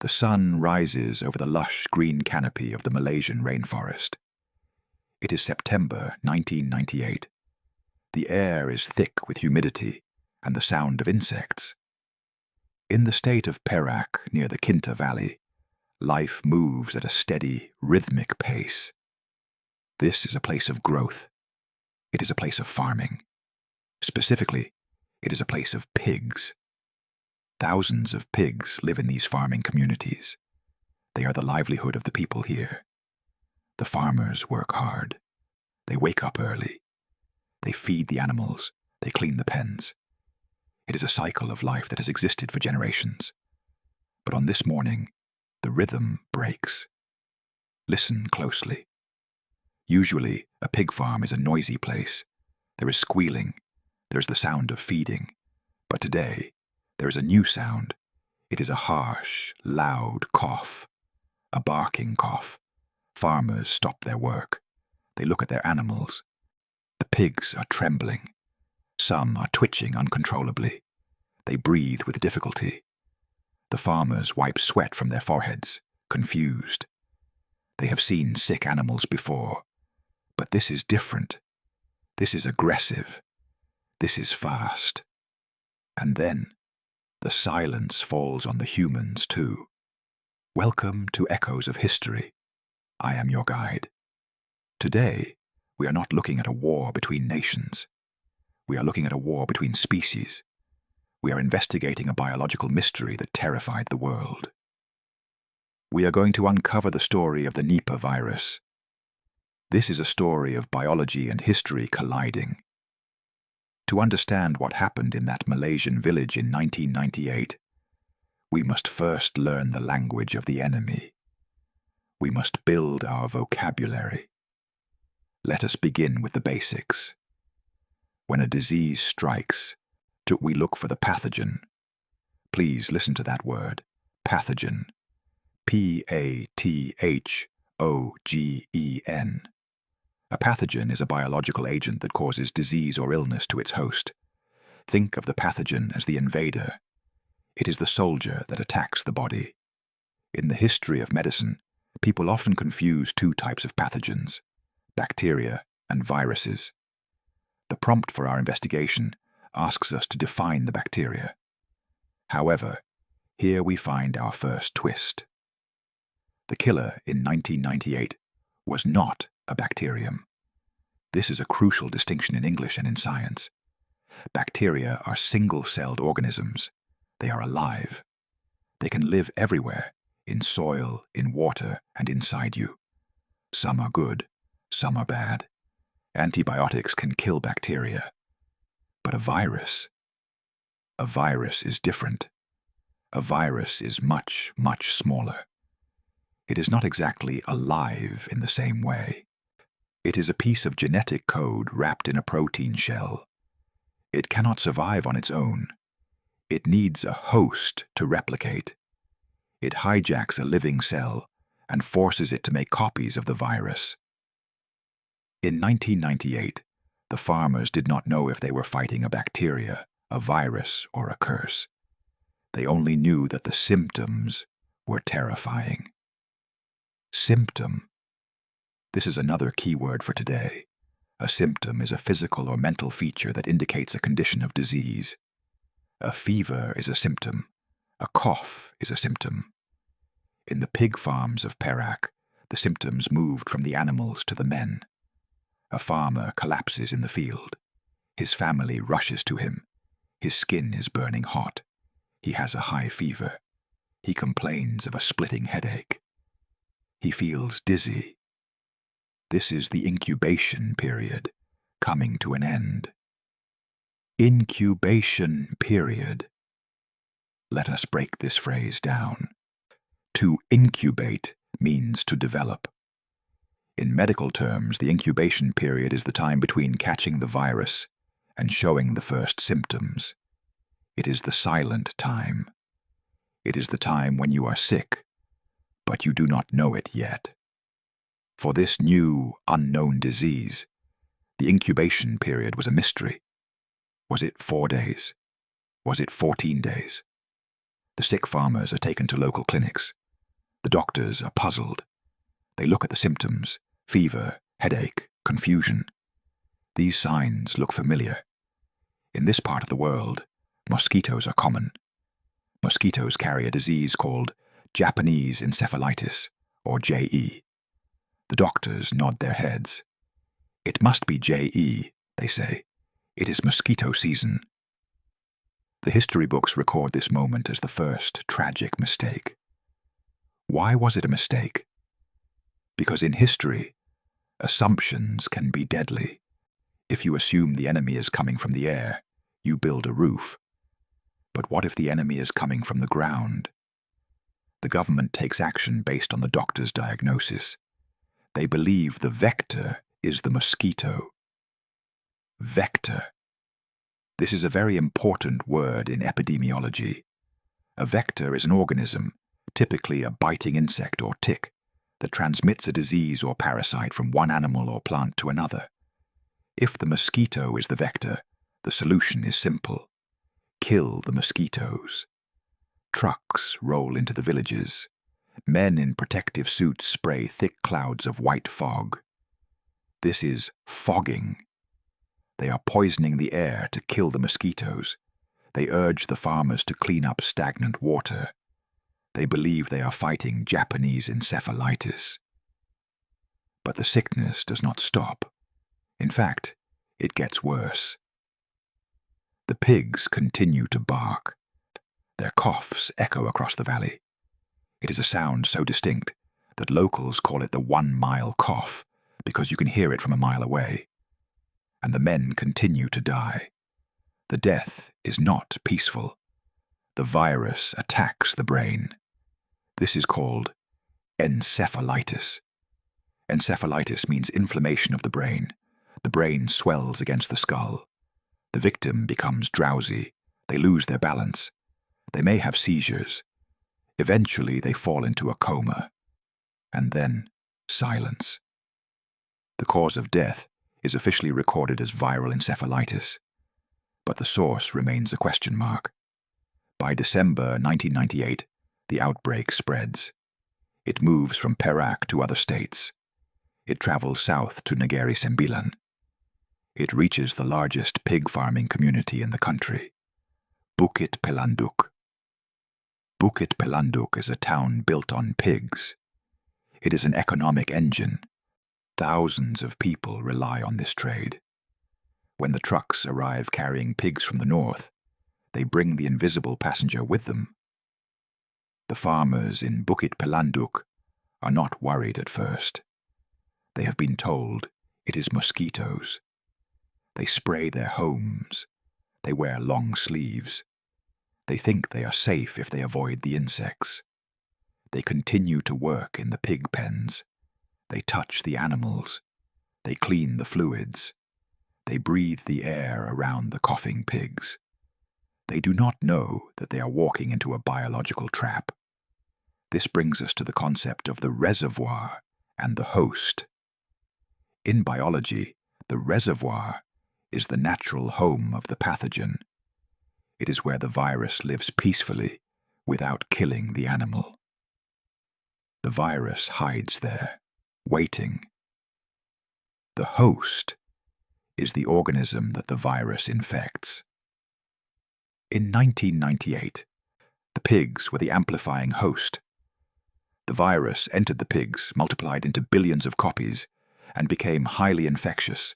The sun rises over the lush green canopy of the Malaysian rainforest. It is September 1998. The air is thick with humidity and the sound of insects. In the state of Perak, near the Kinta Valley, life moves at a steady, rhythmic pace. This is a place of growth. It is a place of farming. Specifically, it is a place of pigs. Thousands of pigs live in these farming communities. They are the livelihood of the people here. The farmers work hard. They wake up early. They feed the animals. They clean the pens. It is a cycle of life that has existed for generations. But on this morning, the rhythm breaks. Listen closely. Usually, a pig farm is a noisy place. There is squealing. There is the sound of feeding. But today, there is a new sound. It is a harsh, loud cough. A barking cough. Farmers stop their work. They look at their animals. The pigs are trembling. Some are twitching uncontrollably. They breathe with difficulty. The farmers wipe sweat from their foreheads, confused. They have seen sick animals before. But this is different. This is aggressive. This is fast. And then, the silence falls on the humans too. Welcome to Echoes of History. I am your guide. Today, we are not looking at a war between nations. We are looking at a war between species. We are investigating a biological mystery that terrified the world. We are going to uncover the story of the Nipah virus. This is a story of biology and history colliding. To understand what happened in that Malaysian village in 1998, we must first learn the language of the enemy. We must build our vocabulary. Let us begin with the basics. When a disease strikes, we look for the pathogen. Please listen to that word, pathogen. P-A-T-H-O-G-E-N. A pathogen is a biological agent that causes disease or illness to its host. Think of the pathogen as the invader. It is the soldier that attacks the body. In the history of medicine, people often confuse two types of pathogens, bacteria and viruses. The prompt for our investigation asks us to define the bacteria. However, here we find our first twist. The killer in 1998 was not a bacterium. This is a crucial distinction in English and in science. Bacteria are single-celled organisms. They are alive. They can live everywhere, in soil, in water, and inside you. Some are good, some are bad. Antibiotics can kill bacteria. But a virus is different. A virus is much, much smaller. It is not exactly alive in the same way. It is a piece of genetic code wrapped in a protein shell. It cannot survive on its own. It needs a host to replicate. It hijacks a living cell and forces it to make copies of the virus. In 1998, the farmers did not know if they were fighting a bacteria, a virus, or a curse. They only knew that the symptoms were terrifying. Symptom. This is another key word for today. A symptom is a physical or mental feature that indicates a condition of disease. A fever is a symptom. A cough is a symptom. In the pig farms of Perak, the symptoms moved from the animals to the men. A farmer collapses in the field. His family rushes to him. His skin is burning hot. He has a high fever. He complains of a splitting headache. He feels dizzy. This is the incubation period, coming to an end. Incubation period. Let us break this phrase down. To incubate means to develop. In medical terms, the incubation period is the time between catching the virus and showing the first symptoms. It is the silent time. It is the time when you are sick, but you do not know it yet. For this new, unknown disease, the incubation period was a mystery. Was it 4 days? Was it 14 days? The sick farmers are taken to local clinics. The doctors are puzzled. They look at the symptoms: fever, headache, confusion. These signs look familiar. In this part of the world, mosquitoes are common. Mosquitoes carry a disease called Japanese encephalitis, or JE. The doctors nod their heads. It must be JE, they say. It is mosquito season. The history books record this moment as the first tragic mistake. Why was it a mistake? Because in history, assumptions can be deadly. If you assume the enemy is coming from the air, you build a roof. But what if the enemy is coming from the ground? The government takes action based on the doctor's diagnosis. They believe the vector is the mosquito. Vector. This is a very important word in epidemiology. A vector is an organism, typically a biting insect or tick, that transmits a disease or parasite from one animal or plant to another. If the mosquito is the vector, the solution is simple. Kill the mosquitoes. Trucks roll into the villages. Men in protective suits spray thick clouds of white fog. This is fogging. They are poisoning the air to kill the mosquitoes. They urge the farmers to clean up stagnant water. They believe they are fighting Japanese encephalitis. But the sickness does not stop. In fact, it gets worse. The pigs continue to bark. Their coughs echo across the valley. It is a sound so distinct that locals call it the 1-mile cough, because you can hear it from a mile away. And the men continue to die. The death is not peaceful. The virus attacks the brain. This is called encephalitis. Encephalitis means inflammation of the brain. The brain swells against the skull. The victim becomes drowsy. They lose their balance. They may have seizures. Eventually they fall into a coma. And then silence. The cause of death is officially recorded as viral encephalitis, but the source remains a question mark. By December 1998, the outbreak spreads. It moves from Perak to other states. It travels south to Negeri Sembilan. It reaches the largest pig farming community in the country, Bukit Pelanduk. Bukit Pelanduk is a town built on pigs. It is an economic engine. Thousands of people rely on this trade. When the trucks arrive carrying pigs from the north, they bring the invisible passenger with them. The farmers in Bukit Pelanduk are not worried at first. They have been told it is mosquitoes. They spray their homes. They wear long sleeves. They think they are safe if they avoid the insects. They continue to work in the pig pens. They touch the animals. They clean the fluids. They breathe the air around the coughing pigs. They do not know that they are walking into a biological trap. This brings us to the concept of the reservoir and the host. In biology, the reservoir is the natural home of the pathogen. It is where the virus lives peacefully without killing the animal. The virus hides there, waiting. The host is the organism that the virus infects. In 1998, the pigs were the amplifying host. The virus entered the pigs, multiplied into billions of copies, and became highly infectious.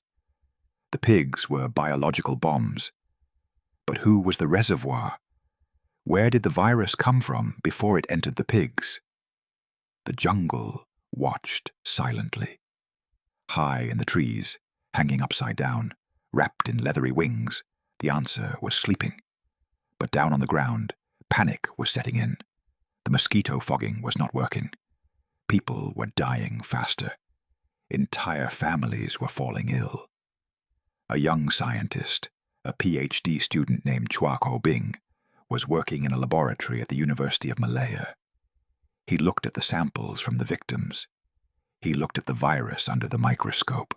The pigs were biological bombs. But who was the reservoir? Where did the virus come from before it entered the pigs? The jungle watched silently. High in the trees, hanging upside down, wrapped in leathery wings, the answer was sleeping. But down on the ground, panic was setting in. The mosquito fogging was not working. People were dying faster. Entire families were falling ill. A young scientist, a PhD student named Chua Ko Bing, was working in a laboratory at the University of Malaya. He looked at the samples from the victims. He looked at the virus under the microscope.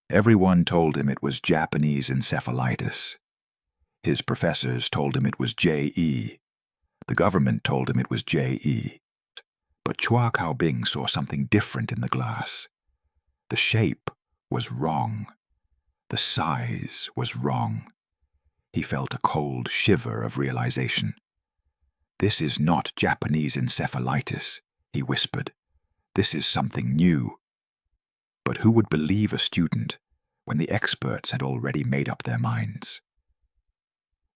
Everyone told him it was Japanese encephalitis. His professors told him it was JE. The government told him it was JE. But Chua Kaobing saw something different in the glass. The shape was wrong. The size was wrong. He felt a cold shiver of realization. "This is not Japanese encephalitis," he whispered. "This is something new." But who would believe a student when the experts had already made up their minds?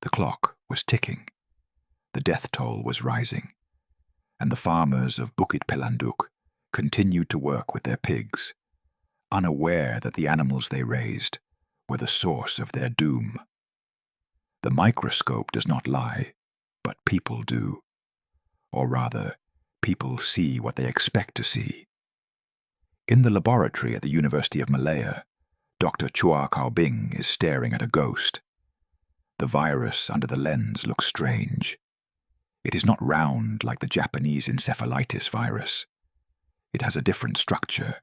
The clock was ticking. The death toll was rising. And the farmers of Bukit Pelanduk continued to work with their pigs, unaware that the animals they raised were the source of their doom. The microscope does not lie, but people do. Or rather, people see what they expect to see. In the laboratory at the University of Malaya, Dr. Chua Kaobing is staring at a ghost. The virus under the lens looks strange. It is not round like the Japanese encephalitis virus. It has a different structure.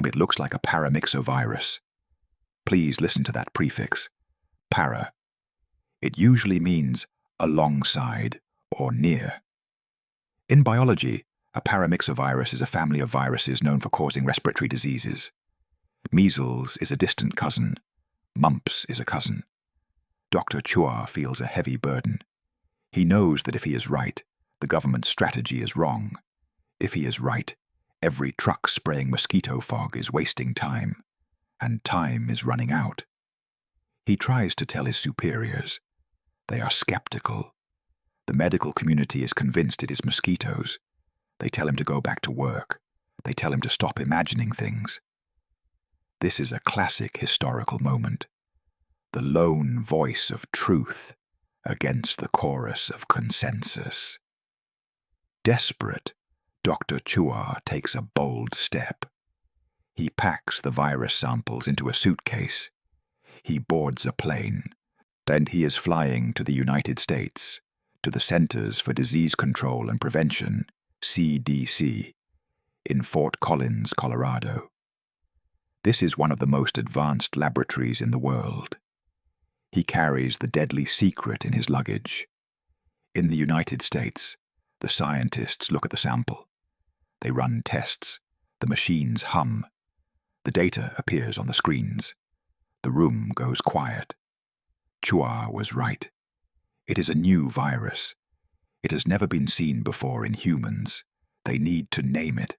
It looks like a paramyxovirus. Please listen to that prefix, para. It usually means alongside or near. In biology, a paramyxovirus is a family of viruses known for causing respiratory diseases. Measles is a distant cousin. Mumps is a cousin. Dr. Chua feels a heavy burden. He knows that if he is right, the government's strategy is wrong. If he is right, every truck spraying mosquito fog is wasting time, and time is running out. He tries to tell his superiors. They are skeptical. The medical community is convinced it is mosquitoes. They tell him to go back to work. They tell him to stop imagining things. This is a classic historical moment. The lone voice of truth against the chorus of consensus. Desperate, Dr. Chua takes a bold step. He packs the virus samples into a suitcase. He boards a plane, and he is flying to the United States, to the Centers for Disease Control and Prevention, CDC, in Fort Collins, Colorado. This is one of the most advanced laboratories in the world. He carries the deadly secret in his luggage. In the United States, the scientists look at the sample. They run tests. The machines hum. The data appears on the screens. The room goes quiet. Chua was right. It is a new virus. It has never been seen before in humans. They need to name it.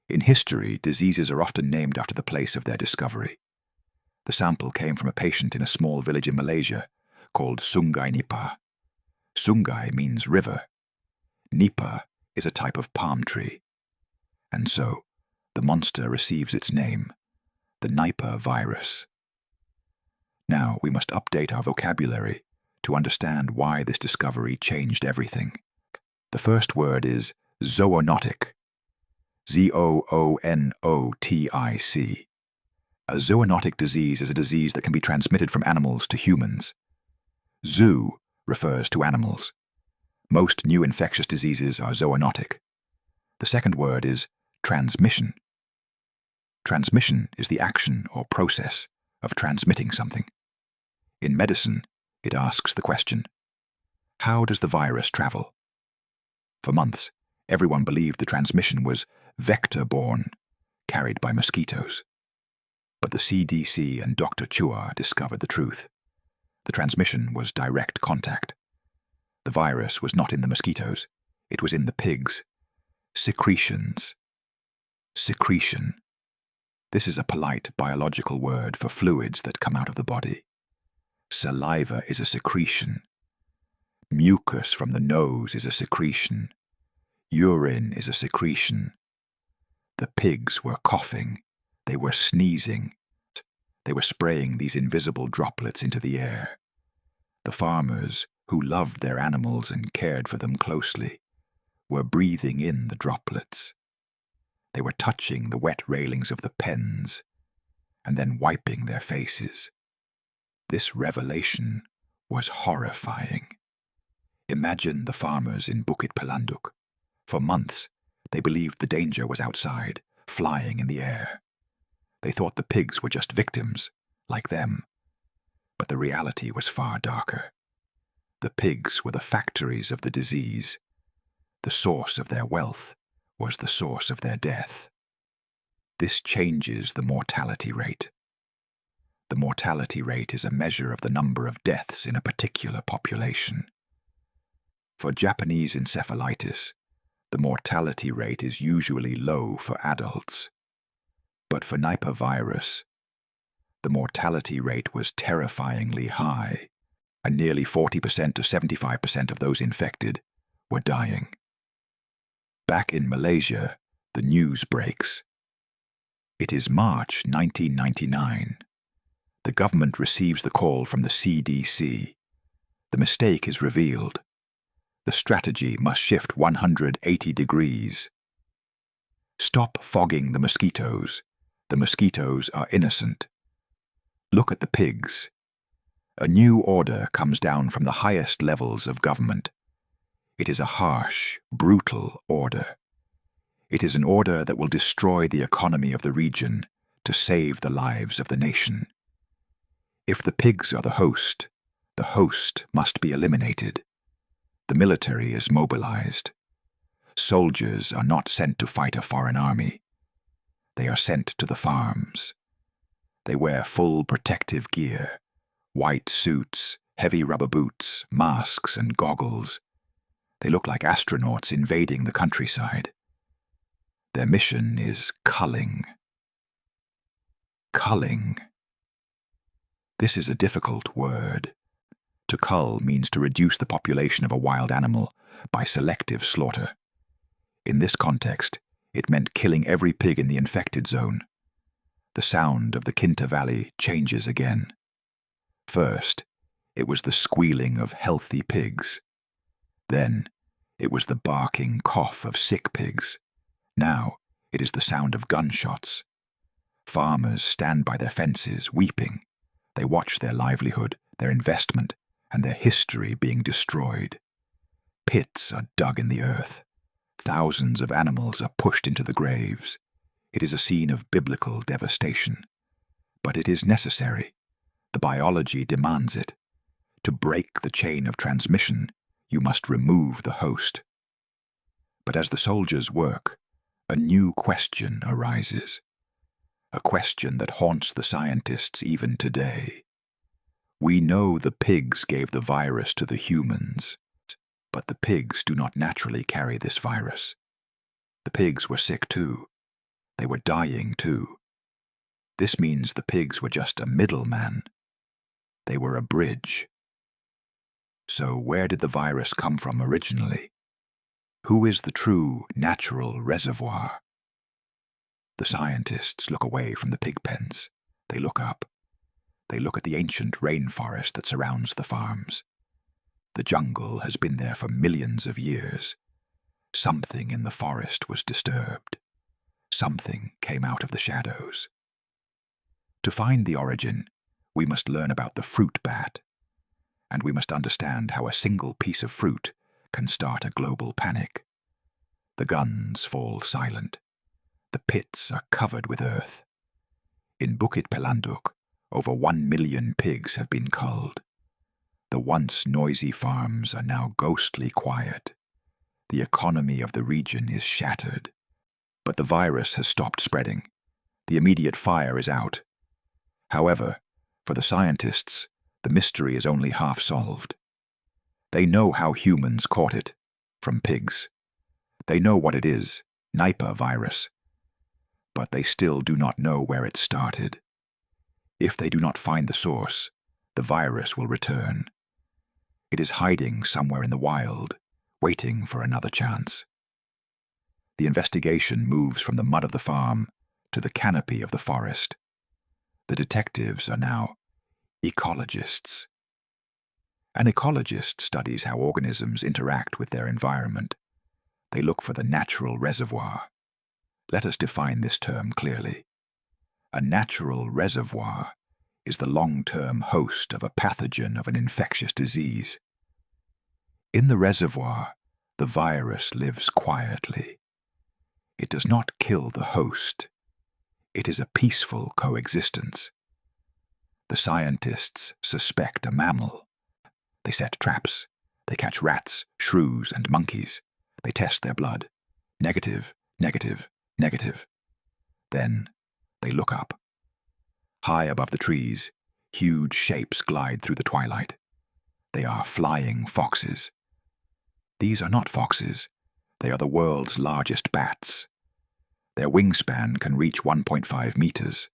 In history, diseases are often named after the place of their discovery. The sample came from a patient in a small village in Malaysia called Sungai Nipah. Sungai means river. Nipah is a type of palm tree. And so, the monster receives its name, the Nipah virus. Now we must update our vocabulary to understand why this discovery changed everything. The first word is zoonotic. zoonotic. A zoonotic disease is a disease that can be transmitted from animals to humans. Zoo refers to animals. Most new infectious diseases are zoonotic. The second word is transmission. Transmission is the action or process of transmitting something. In medicine, it asks the question, how does the virus travel? For months, everyone believed the transmission was vector-borne, carried by mosquitoes. But the CDC and Dr. Chua discovered the truth. The transmission was direct contact. The virus was not in the mosquitoes. It was in the pigs. Secretions. Secretion. This is a polite biological word for fluids that come out of the body. Saliva is a secretion. Mucus from the nose is a secretion. Urine is a secretion. The pigs were coughing. They were sneezing. They were spraying these invisible droplets into the air. The farmers, who loved their animals and cared for them closely, were breathing in the droplets. They were touching the wet railings of the pens, and then wiping their faces. This revelation was horrifying. Imagine the farmers in Bukit Pelanduk. For months, they believed the danger was outside, flying in the air. They thought the pigs were just victims, like them. But the reality was far darker. The pigs were the factories of the disease. The source of their wealth was the source of their death. This changes the mortality rate. The mortality rate is a measure of the number of deaths in a particular population. For Japanese encephalitis, the mortality rate is usually low for adults. But for Nipah virus, the mortality rate was terrifyingly high, and nearly 40% to 75% of those infected were dying. Back in Malaysia, the news breaks. It is March 1999. The government receives the call from the CDC. The mistake is revealed. The strategy must shift 180 degrees. Stop fogging the mosquitoes. The mosquitoes are innocent. Look at the pigs. A new order comes down from the highest levels of government. It is a harsh, brutal order. It is an order that will destroy the economy of the region to save the lives of the nation. If the pigs are the host must be eliminated. The military is mobilized. Soldiers are not sent to fight a foreign army. They are sent to the farms. They wear full protective gear, white suits, heavy rubber boots, masks and goggles. They look like astronauts invading the countryside. Their mission is culling. Culling. This is a difficult word. To cull means to reduce the population of a wild animal by selective slaughter. In this context, it meant killing every pig in the infected zone. The sound of the Kinta Valley changes again. First, it was the squealing of healthy pigs. Then, it was the barking cough of sick pigs. Now, it is the sound of gunshots. Farmers stand by their fences, weeping. They watch their livelihood, their investment, and their history being destroyed. Pits are dug in the earth. Thousands of animals are pushed into the graves. It is a scene of biblical devastation. But it is necessary. The biology demands it. To break the chain of transmission, you must remove the host. But as the soldiers work, a new question arises. A question that haunts the scientists even today. We know the pigs gave the virus to the humans, but the pigs do not naturally carry this virus. The pigs were sick too. They were dying too. This means the pigs were just a middleman. They were a bridge. So where did the virus come from originally? Who is the true natural reservoir? The scientists look away from the pig pens. They look up. They look at the ancient rainforest that surrounds the farms. The jungle has been there for millions of years. Something in the forest was disturbed. Something came out of the shadows. To find the origin, we must learn about the fruit bat. And we must understand how a single piece of fruit can start a global panic. The guns fall silent. The pits are covered with earth. In Bukit Pelanduk, over 1 million pigs have been culled. The once noisy farms are now ghostly quiet. The economy of the region is shattered. But the virus has stopped spreading. The immediate fire is out. However, for the scientists, the mystery is only half solved. They know how humans caught it, from pigs. They know what it is, Nipah virus. But they still do not know where it started. If they do not find the source, the virus will return. It is hiding somewhere in the wild, waiting for another chance. The investigation moves from the mud of the farm to the canopy of the forest. The detectives are now ecologists. An ecologist studies how organisms interact with their environment. They look for the natural reservoir. Let us define this term clearly. A natural reservoir is the long-term host of a pathogen of an infectious disease. In the reservoir, the virus lives quietly. It does not kill the host. It is a peaceful coexistence. The scientists suspect a mammal. They set traps. They catch rats, shrews, and monkeys. They test their blood. Negative, negative, negative. Then they look up. High above the trees, huge shapes glide through the twilight. They are flying foxes. These are not foxes. They are the world's largest bats. Their wingspan can reach 1.5 meters.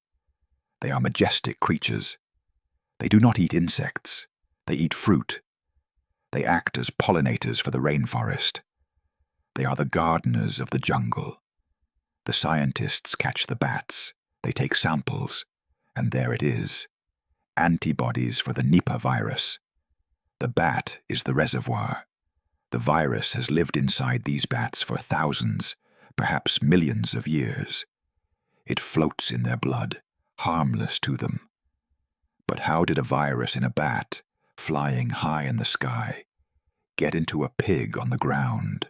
They are majestic creatures. They do not eat insects. They eat fruit. They act as pollinators for the rainforest. They are the gardeners of the jungle. The scientists catch the bats. They take samples, and there it is. Antibodies for the Nipah virus. The bat is the reservoir. The virus has lived inside these bats for thousands, perhaps millions of years. It floats in their blood, harmless to them. But how did a virus in a bat, flying high in the sky, get into a pig on the ground?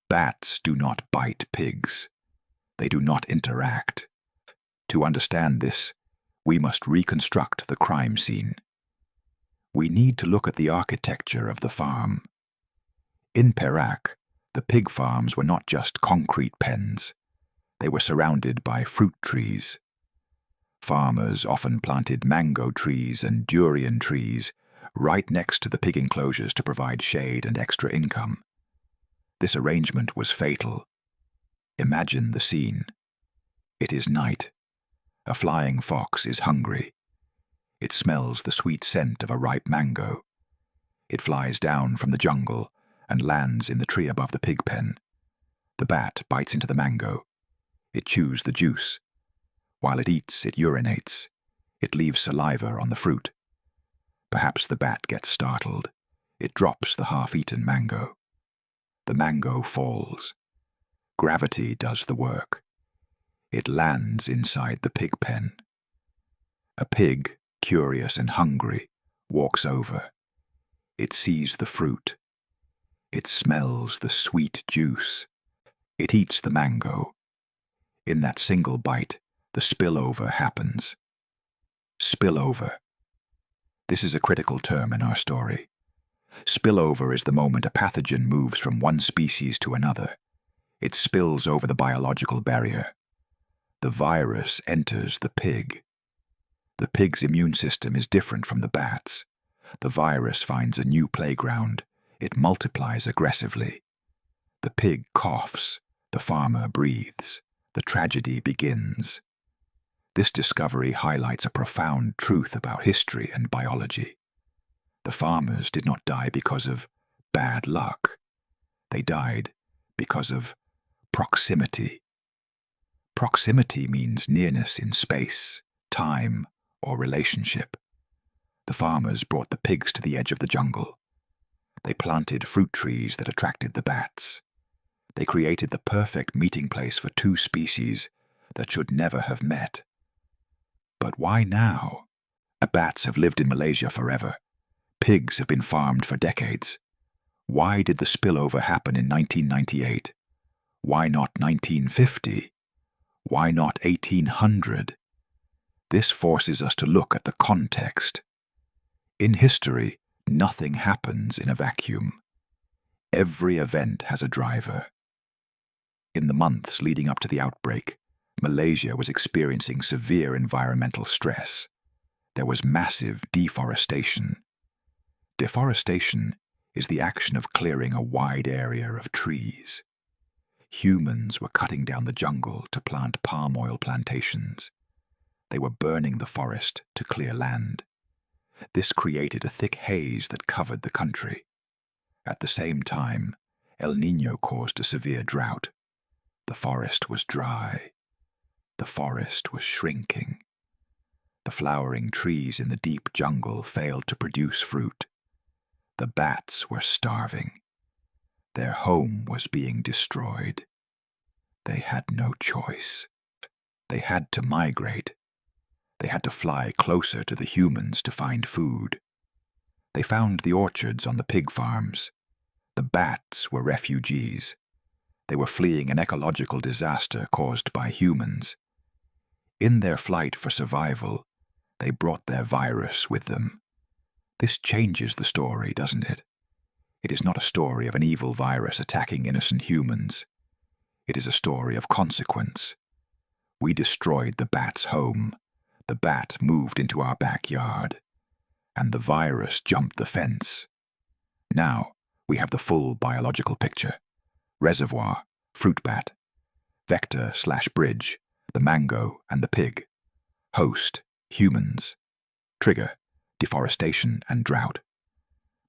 Bats do not bite pigs. They do not interact. To understand this, we must reconstruct the crime scene. We need to look at the architecture of the farm. In Perak, the pig farms were not just concrete pens. They were surrounded by fruit trees. Farmers often planted mango trees and durian trees right next to the pig enclosures to provide shade and extra income. This arrangement was fatal. Imagine the scene. It is night. A flying fox is hungry. It smells the sweet scent of a ripe mango. It flies down from the jungle and lands in the tree above the pig pen. The bat bites into the mango. It chews the juice. While it eats, it urinates. It leaves saliva on the fruit. Perhaps the bat gets startled. It drops the half-eaten mango. The mango falls. Gravity does the work. It lands inside the pig pen. A pig, curious and hungry, walks over. It sees the fruit. It smells the sweet juice. It eats the mango. In that single bite, the spillover happens. Spillover. This is a critical term in our story. Spillover is the moment a pathogen moves from one species to another. It spills over the biological barrier. The virus enters the pig. The pig's immune system is different from the bat's. The virus finds a new playground. It multiplies aggressively. The pig coughs. The farmer breathes. The tragedy begins. This discovery highlights a profound truth about history and biology. The farmers did not die because of bad luck. They died because of proximity. Proximity means nearness in space, time, or relationship. The farmers brought the pigs to the edge of the jungle. They planted fruit trees that attracted the bats. They created the perfect meeting place for two species that should never have met. But why now? Bats have lived in Malaysia forever. Pigs have been farmed for decades. Why did the spillover happen in 1998? Why not 1950? Why not 1800? This forces us to look at the context. In history, nothing happens in a vacuum. Every event has a driver. In the months leading up to the outbreak, Malaysia was experiencing severe environmental stress. There was massive deforestation. Deforestation is the action of clearing a wide area of trees. Humans were cutting down the jungle to plant palm oil plantations. They were burning the forest to clear land. This created a thick haze that covered the country. At the same time, El Niño caused a severe drought. The forest was dry. The forest was shrinking. The flowering trees in the deep jungle failed to produce fruit. The bats were starving. Their home was being destroyed. They had no choice. They had to migrate. They had to fly closer to the humans to find food. They found the orchards on the pig farms. The bats were refugees. They were fleeing an ecological disaster caused by humans. In their flight for survival, they brought their virus with them. This changes the story, doesn't it? It is not a story of an evil virus attacking innocent humans. It is a story of consequence. We destroyed the bat's home. The bat moved into our backyard. And the virus jumped the fence. Now we have the full biological picture. Reservoir, fruit bat. Vector/bridge, the mango and the pig. Host, humans. Trigger, deforestation and drought.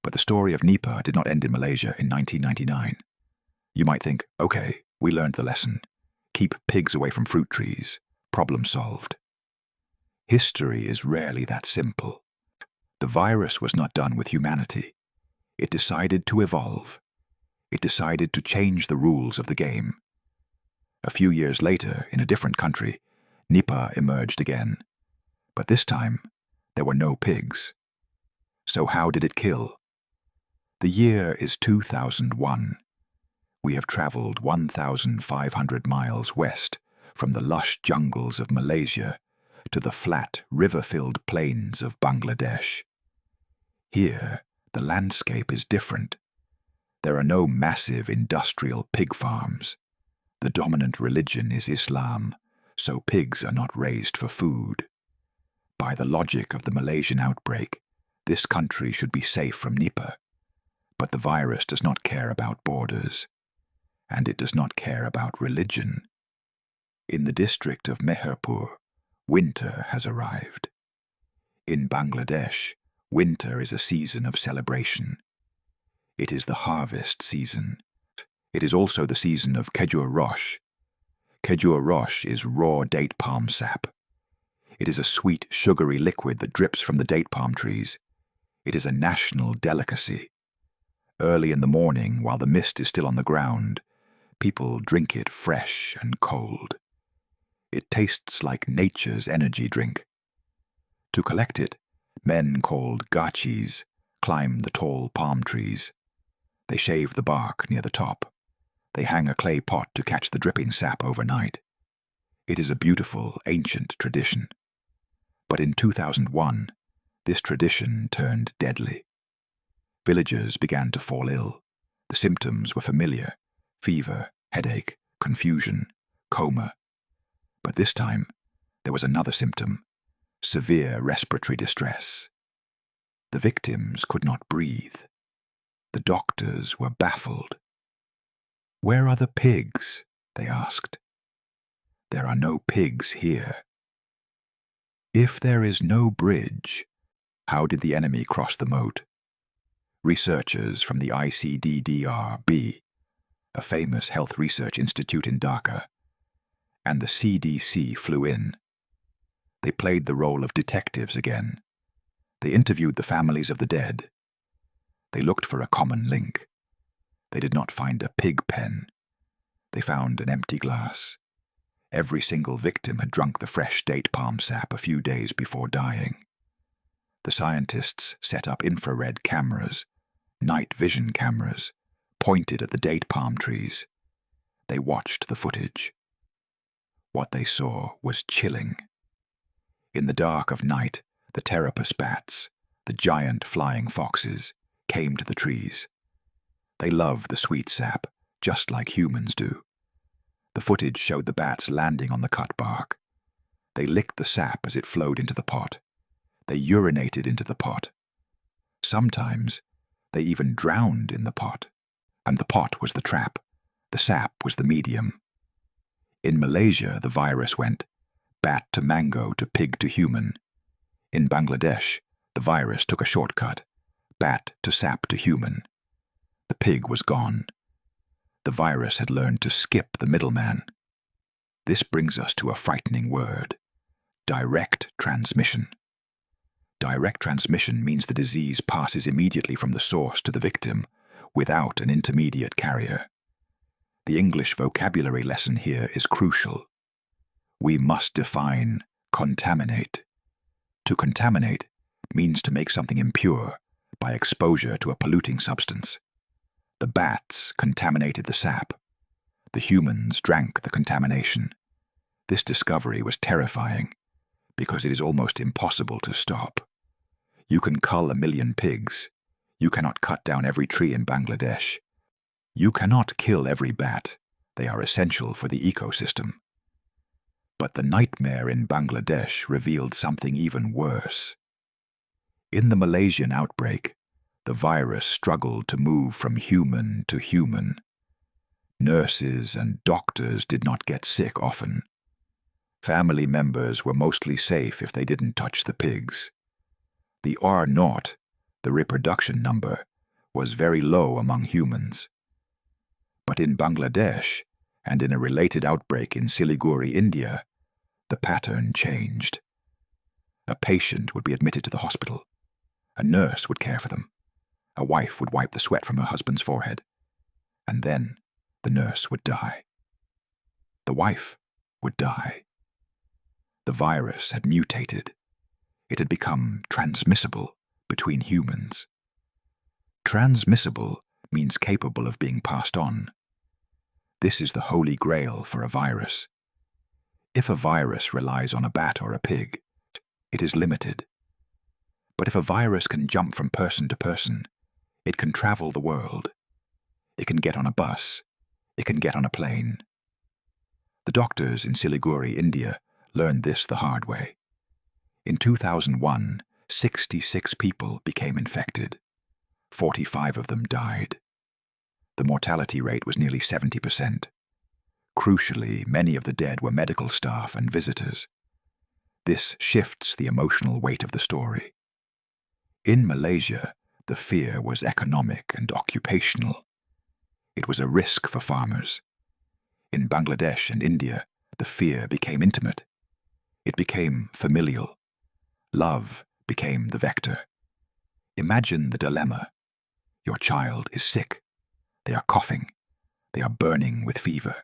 But the story of Nipah did not end in Malaysia in 1999. You might think, okay, we learned the lesson. Keep pigs away from fruit trees. Problem solved. History is rarely that simple. The virus was not done with humanity. It decided to evolve. It decided to change the rules of the game. A few years later, in a different country, Nipah emerged again. But this time, there were no pigs. So how did it kill? The year is 2001. We have traveled 1,500 miles west from the lush jungles of Malaysia to the flat, river-filled plains of Bangladesh. Here, the landscape is different. There are no massive industrial pig farms. The dominant religion is Islam, so pigs are not raised for food. By the logic of the Malaysian outbreak, this country should be safe from Nipah. But the virus does not care about borders, and it does not care about religion. In the district of Meherpur, winter has arrived. In Bangladesh, winter is a season of celebration. It is the harvest season. It is also the season of Khejur Rosh. Khejur Rosh is raw date palm sap. It is a sweet, sugary liquid that drips from the date palm trees. It is a national delicacy. Early in the morning, while the mist is still on the ground, people drink it fresh and cold. It tastes like nature's energy drink. To collect it, men called gachis climb the tall palm trees. They shave the bark near the top. They hang a clay pot to catch the dripping sap overnight. It is a beautiful, ancient tradition. But in 2001, this tradition turned deadly. Villagers began to fall ill. The symptoms were familiar: fever, headache, confusion, coma. But this time, there was another symptom: severe respiratory distress. The victims could not breathe. The doctors were baffled. "Where are the pigs?" they asked. "There are no pigs here." If there is no bridge, how did the enemy cross the moat? Researchers from the ICDDR-B, a famous health research institute in Dhaka, and the CDC flew in. They played the role of detectives again. They interviewed the families of the dead. They looked for a common link. They did not find a pig pen. They found an empty glass. Every single victim had drunk the fresh date palm sap a few days before dying. The scientists set up infrared cameras, night vision cameras, pointed at the date palm trees. They watched the footage. What they saw was chilling. In the dark of night, the Pteropus bats, the giant flying foxes, came to the trees. They love the sweet sap, just like humans do. The footage showed the bats landing on the cut bark. They licked the sap as it flowed into the pot. They urinated into the pot. Sometimes, they even drowned in the pot. And the pot was the trap. The sap was the medium. In Malaysia, the virus went bat to mango to pig to human. In Bangladesh, the virus took a shortcut, bat to sap to human. The pig was gone. The virus had learned to skip the middleman. This brings us to a frightening word: direct transmission. Direct transmission means the disease passes immediately from the source to the victim, without an intermediate carrier. The English vocabulary lesson here is crucial. We must define contaminate. To contaminate means to make something impure by exposure to a polluting substance. The bats contaminated the sap. The humans drank the contamination. This discovery was terrifying, because it is almost impossible to stop. You can cull 1,000,000 pigs. You cannot cut down every tree in Bangladesh. You cannot kill every bat. They are essential for the ecosystem. But the nightmare in Bangladesh revealed something even worse. In the Malaysian outbreak, the virus struggled to move from human to human. Nurses and doctors did not get sick often. Family members were mostly safe if they didn't touch the pigs. The R0, the reproduction number, was very low among humans. But in Bangladesh, and in a related outbreak in Siliguri, India, the pattern changed. A patient would be admitted to the hospital. A nurse would care for them. A wife would wipe the sweat from her husband's forehead. And then the nurse would die. The wife would die. The virus had mutated. It had become transmissible between humans. Transmissible means capable of being passed on. This is the holy grail for a virus. If a virus relies on a bat or a pig, it is limited. But if a virus can jump from person to person, it can travel the world. It can get on a bus. It can get on a plane. The doctors in Siliguri, India, learned this the hard way. In 2001, 66 people became infected. 45 of them died. The mortality rate was nearly 70%. Crucially, many of the dead were medical staff and visitors. This shifts the emotional weight of the story. In Malaysia, the fear was economic and occupational. It was a risk for farmers. In Bangladesh and India, the fear became intimate. It became familial. Love became the vector. Imagine the dilemma. Your child is sick. They are coughing. They are burning with fever.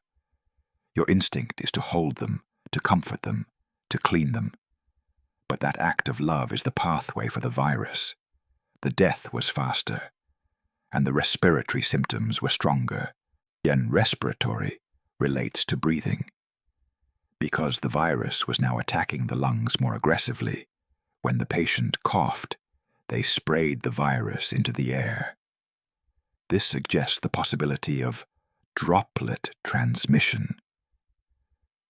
Your instinct is to hold them, to comfort them, to clean them. But that act of love is the pathway for the virus. The death was faster, and the respiratory symptoms were stronger. And respiratory relates to breathing. Because the virus was now attacking the lungs more aggressively, when the patient coughed, they sprayed the virus into the air. This suggests the possibility of droplet transmission.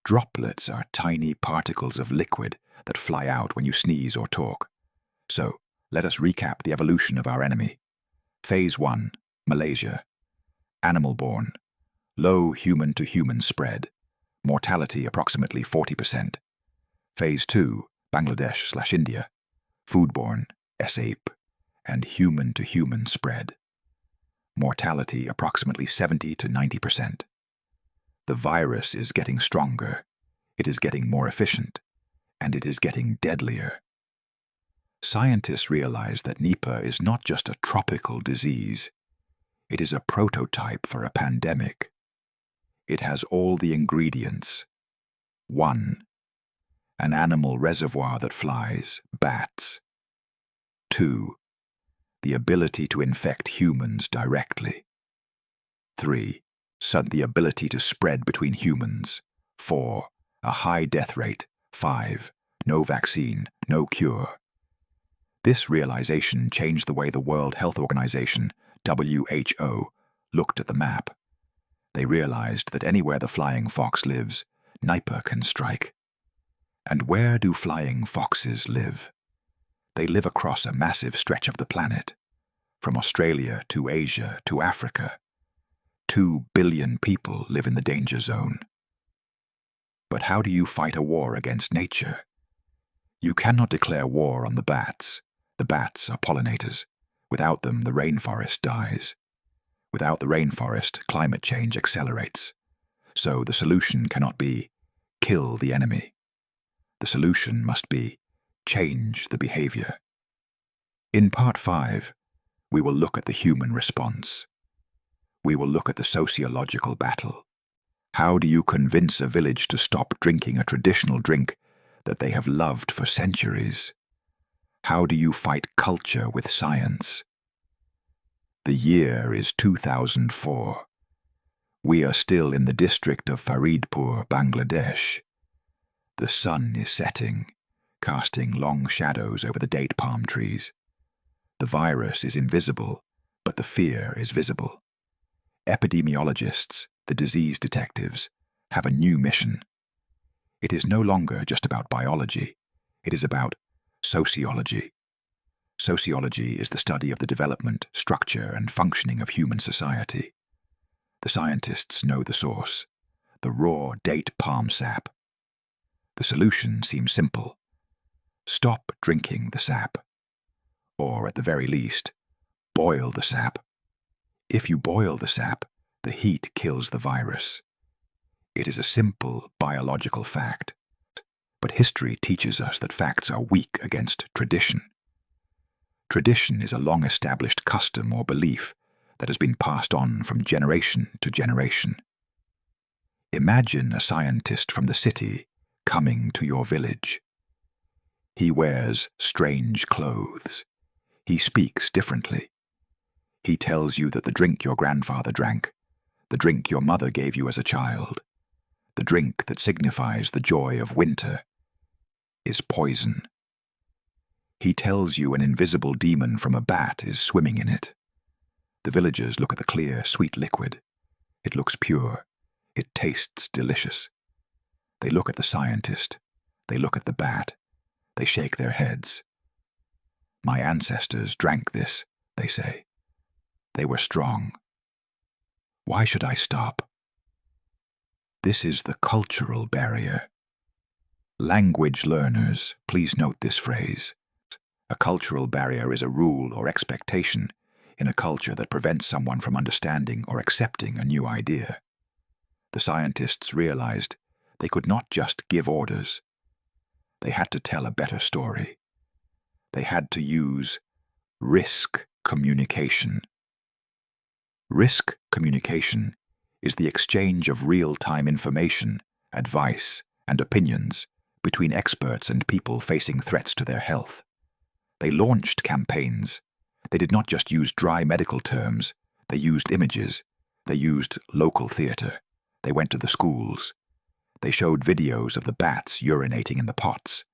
Droplets are tiny particles of liquid that fly out when you sneeze or talk. So, let us recap the evolution of our enemy. Phase 1, Malaysia. Animal-borne. Low human-to-human spread. Mortality approximately 40%. Phase 2, Bangladesh/India. Foodborne, S-ape, and human-to-human spread. Mortality approximately 70 to 90%. The virus is getting stronger, it is getting more efficient, and it is getting deadlier. Scientists realize that Nipah is not just a tropical disease. It is a prototype for a pandemic. It has all the ingredients. 1. An animal reservoir that flies, bats. 2. The ability to infect humans directly. 3. The ability to spread between humans. 4. A high death rate. 5. No vaccine, no cure. This realization changed the way the World Health Organization, WHO, looked at the map. They realized that anywhere the flying fox lives, Nipah can strike. And where do flying foxes live? They live across a massive stretch of the planet, from Australia to Asia to Africa. 2 billion people live in the danger zone. But how do you fight a war against nature? You cannot declare war on the bats. The bats are pollinators. Without them, the rainforest dies. Without the rainforest, climate change accelerates. So the solution cannot be kill the enemy. The solution must be change the behavior. In Part 5, we will look at the human response. We will look at the sociological battle. How do you convince a village to stop drinking a traditional drink that they have loved for centuries? How do you fight culture with science? The year is 2004. We are still in the district of Faridpur, Bangladesh. The sun is setting, casting long shadows over the date palm trees. The virus is invisible, but the fear is visible. Epidemiologists, the disease detectives, have a new mission. It is no longer just about biology. It is about sociology. Sociology is the study of the development, structure, and functioning of human society. The scientists know the source, the raw date palm sap. The solution seems simple. Stop drinking the sap. Or, at the very least, boil the sap. If you boil the sap, the heat kills the virus. It is a simple biological fact. But history teaches us that facts are weak against tradition. Tradition is a long-established custom or belief that has been passed on from generation to generation. Imagine a scientist from the city coming to your village. He wears strange clothes. He speaks differently. He tells you that the drink your grandfather drank, the drink your mother gave you as a child, the drink that signifies the joy of winter, is poison. He tells you an invisible demon from a bat is swimming in it. The villagers look at the clear, sweet liquid. It looks pure. It tastes delicious. They look at the scientist. They look at the bat. They shake their heads. My ancestors drank this, they say. They were strong. Why should I stop? This is the cultural barrier. Language learners, please note this phrase. A cultural barrier is a rule or expectation in a culture that prevents someone from understanding or accepting a new idea. The scientists realized they could not just give orders. They had to tell a better story. They had to use risk communication. Risk communication is the exchange of real-time information, advice, and opinions between experts and people facing threats to their health. They launched campaigns. They did not just use dry medical terms. They used images. They used local theater. They went to the schools. They showed videos of the bats urinating in the pots.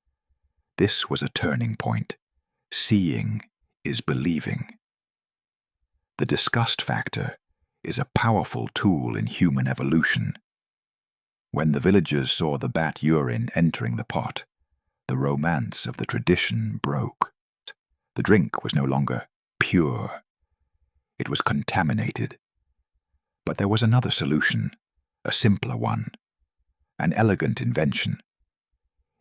This was a turning point. Seeing is believing. The disgust factor is a powerful tool in human evolution. When the villagers saw the bat urine entering the pot, the romance of the tradition broke. The drink was no longer pure. It was contaminated. But there was another solution, a simpler one, an elegant invention.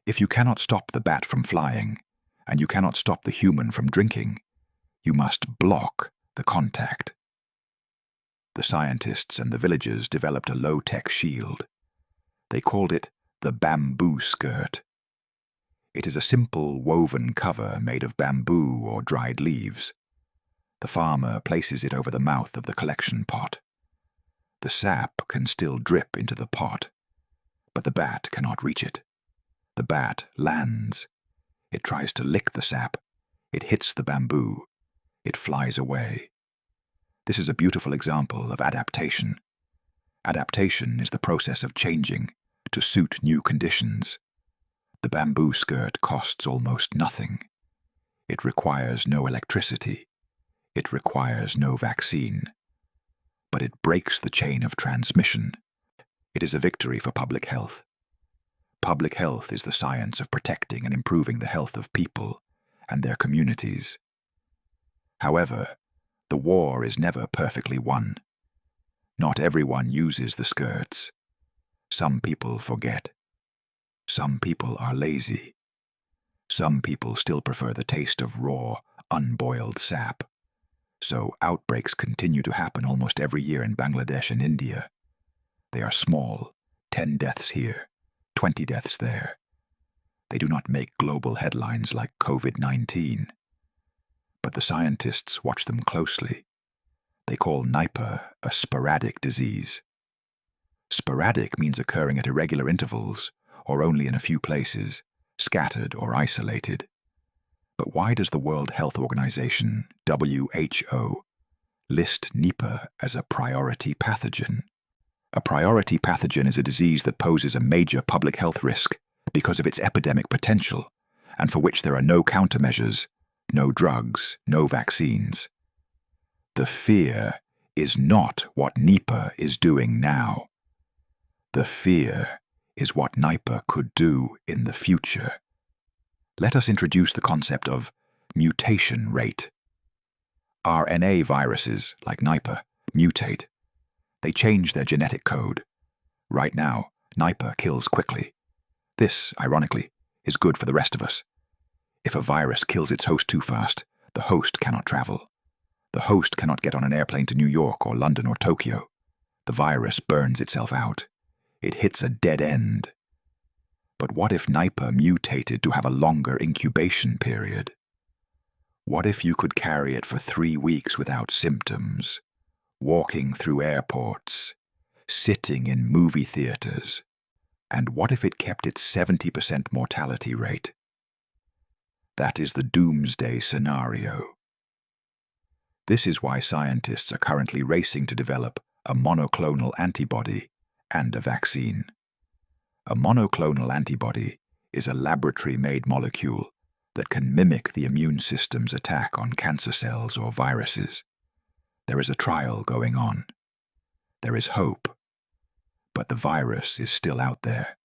If you cannot stop the bat from flying, and you cannot stop the human from drinking, you must block the contact. The scientists and the villagers developed a low-tech shield. They called it the bamboo skirt. It is a simple woven cover made of bamboo or dried leaves. The farmer places it over the mouth of the collection pot. The sap can still drip into the pot, but the bat cannot reach it. The bat lands. It tries to lick the sap. It hits the bamboo. It flies away. This is a beautiful example of adaptation. Adaptation is the process of changing to suit new conditions. The bamboo skirt costs almost nothing. It requires no electricity. It requires no vaccine. But it breaks the chain of transmission. It is a victory for public health. Public health is the science of protecting and improving the health of people and their communities. However, the war is never perfectly won. Not everyone uses the skirts. Some people forget. Some people are lazy. Some people still prefer the taste of raw, unboiled sap. So outbreaks continue to happen almost every year in Bangladesh and India. They are small, 10 deaths here, 20 deaths there. They do not make global headlines like COVID-19. But the scientists watch them closely. They call Nipah a sporadic disease. Sporadic means occurring at irregular intervals, or only in a few places, scattered or isolated. But why does the World Health Organization, WHO, list Nipah as a priority pathogen? A priority pathogen is a disease that poses a major public health risk because of its epidemic potential, and for which there are no countermeasures, no drugs, no vaccines. The fear is not what Nipah is doing now. The fear is what Nipah could do in the future. Let us introduce the concept of mutation rate. RNA viruses, like Nipah, mutate. They change their genetic code. Right now, Nipah kills quickly. This, ironically, is good for the rest of us. If a virus kills its host too fast, the host cannot travel. The host cannot get on an airplane to New York or London or Tokyo. The virus burns itself out. It hits a dead end. But what if Nipah mutated to have a longer incubation period? What if you could carry it for 3 weeks without symptoms, walking through airports, sitting in movie theaters? And what if it kept its 70% mortality rate? That is the doomsday scenario. This is why scientists are currently racing to develop a monoclonal antibody and a vaccine. A monoclonal antibody is a laboratory-made molecule that can mimic the immune system's attack on cancer cells or viruses. There is a trial going on. There is hope. But the virus is still out there,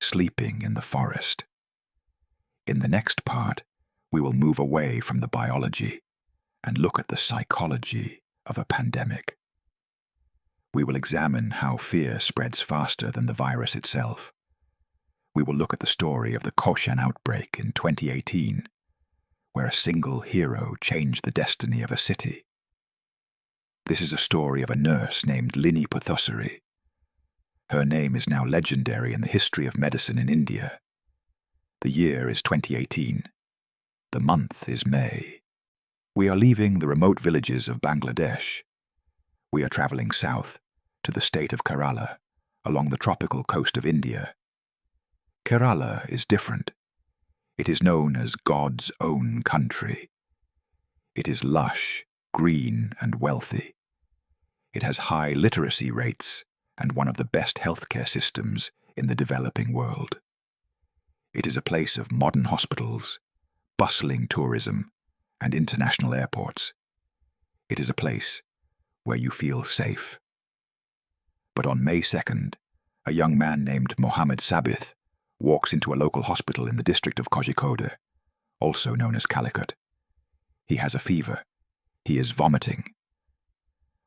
sleeping in the forest. In the next part, we will move away from the biology and look at the psychology of a pandemic. We will examine how fear spreads faster than the virus itself. We will look at the story of the Koshan outbreak in 2018, where a single hero changed the destiny of a city. This is a story of a nurse named Nipah Virus. Her name is now legendary in the history of medicine in India. The year is 2018. The month is May. We are leaving the remote villages of Bangladesh. We are traveling south to the state of Kerala, along the tropical coast of India. Kerala is different. It is known as God's own country. It is lush, green, and wealthy. It has high literacy rates and one of the best healthcare systems in the developing world. It is a place of modern hospitals, bustling tourism, and international airports. It is a place where you feel safe. But on May 2nd, a young man named Mohammed Sabith walks into a local hospital in the district of Kozhikode, also known as Calicut. He has a fever. He is vomiting.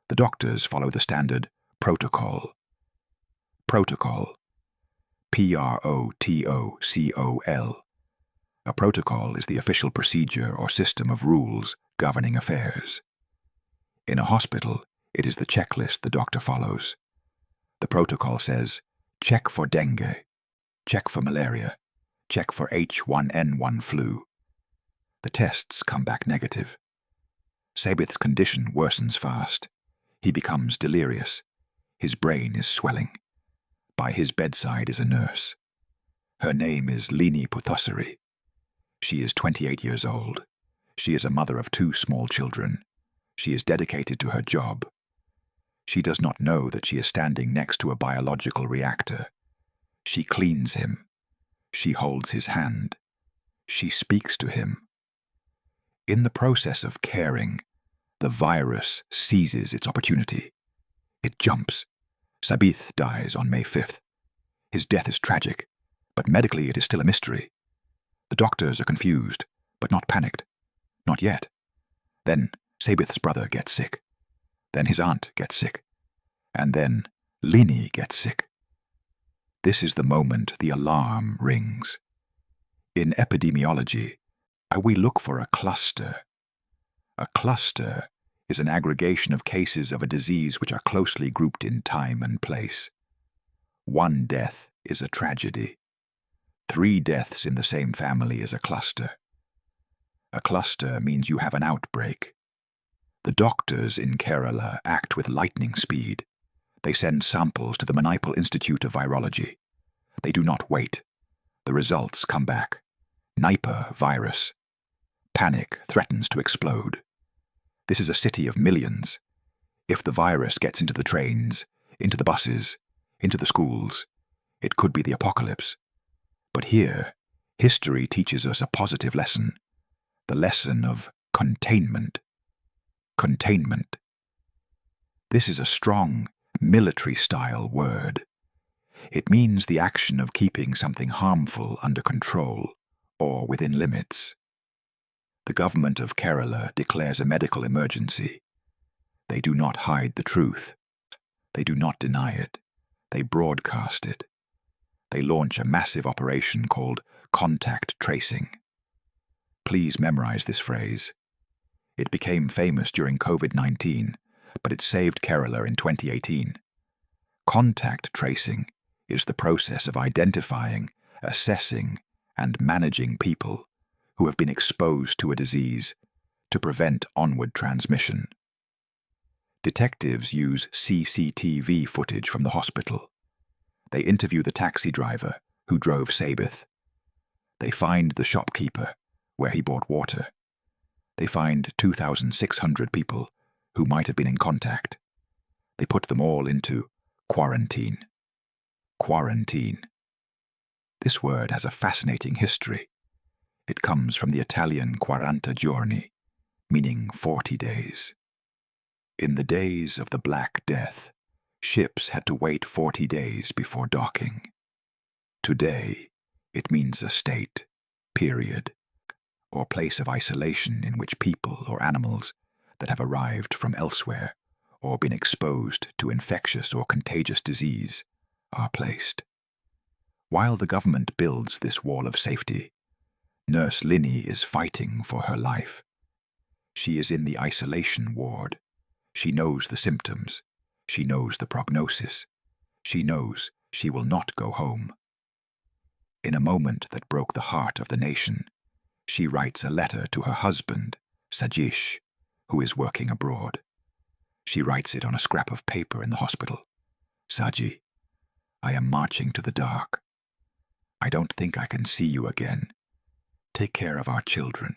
The doctors follow the standard protocol. Protocol. Protocol. A protocol is the official procedure or system of rules governing affairs. In a hospital, it is the checklist the doctor follows. The protocol says, check for dengue, check for malaria, check for H1N1 flu. The tests come back negative. Sabith's condition worsens fast. He becomes delirious. His brain is swelling. By his bedside is a nurse. Her name is Nipah Virus. She is 28 years old. She is a mother of 2 small children. She is dedicated to her job. She does not know that she is standing next to a biological reactor. She cleans him. She holds his hand. She speaks to him. In the process of caring, the virus seizes its opportunity. It jumps. Sabith dies on May 5th. His death is tragic, but medically it is still a mystery. The doctors are confused, but not panicked. Not yet. Then Sabith's brother gets sick. Then his aunt gets sick. And then Lini gets sick. This is the moment the alarm rings. In epidemiology, we look for a cluster. A cluster is an aggregation of cases of a disease which are closely grouped in time and place. 1 death is a tragedy. 3 deaths in the same family is a cluster. A cluster means you have an outbreak. The doctors in Kerala act with lightning speed. They send samples to the Manipal Institute of Virology. They do not wait. The results come back. Nipah virus. Panic threatens to explode. This is a city of millions. If the virus gets into the trains, into the buses, into the schools, it could be the apocalypse. But here, history teaches us a positive lesson. The lesson of containment. Containment. This is a strong, military-style word. It means the action of keeping something harmful under control or within limits. The government of Kerala declares a medical emergency. They do not hide the truth. They do not deny it. They broadcast it. They launch a massive operation called contact tracing. Please memorize this phrase. It became famous during COVID-19, but it saved Kerala in 2018. Contact tracing is the process of identifying, assessing, and managing people who have been exposed to a disease to prevent onward transmission. Detectives use CCTV footage from the hospital. They interview the taxi driver who drove Sabith. They find the shopkeeper where he bought water. They find 2,600 people who might have been in contact. They put them all into quarantine. Quarantine. This word has a fascinating history. It comes from the Italian 40 giorni, meaning 40 days. In the days of the Black Death, ships had to wait 40 days before docking. Today, it means a state, period, or place of isolation in which people or animals that have arrived from elsewhere or been exposed to infectious or contagious disease are placed. While the government builds this wall of safety, Nurse Linny is fighting for her life. She is in the isolation ward. She knows the symptoms. She knows the prognosis. She knows she will not go home. In a moment that broke the heart of the nation, she writes a letter to her husband, Sajish, who is working abroad. She writes it on a scrap of paper in the hospital. Saji, I am marching to the dark. I don't think I can see you again. Take care of our children.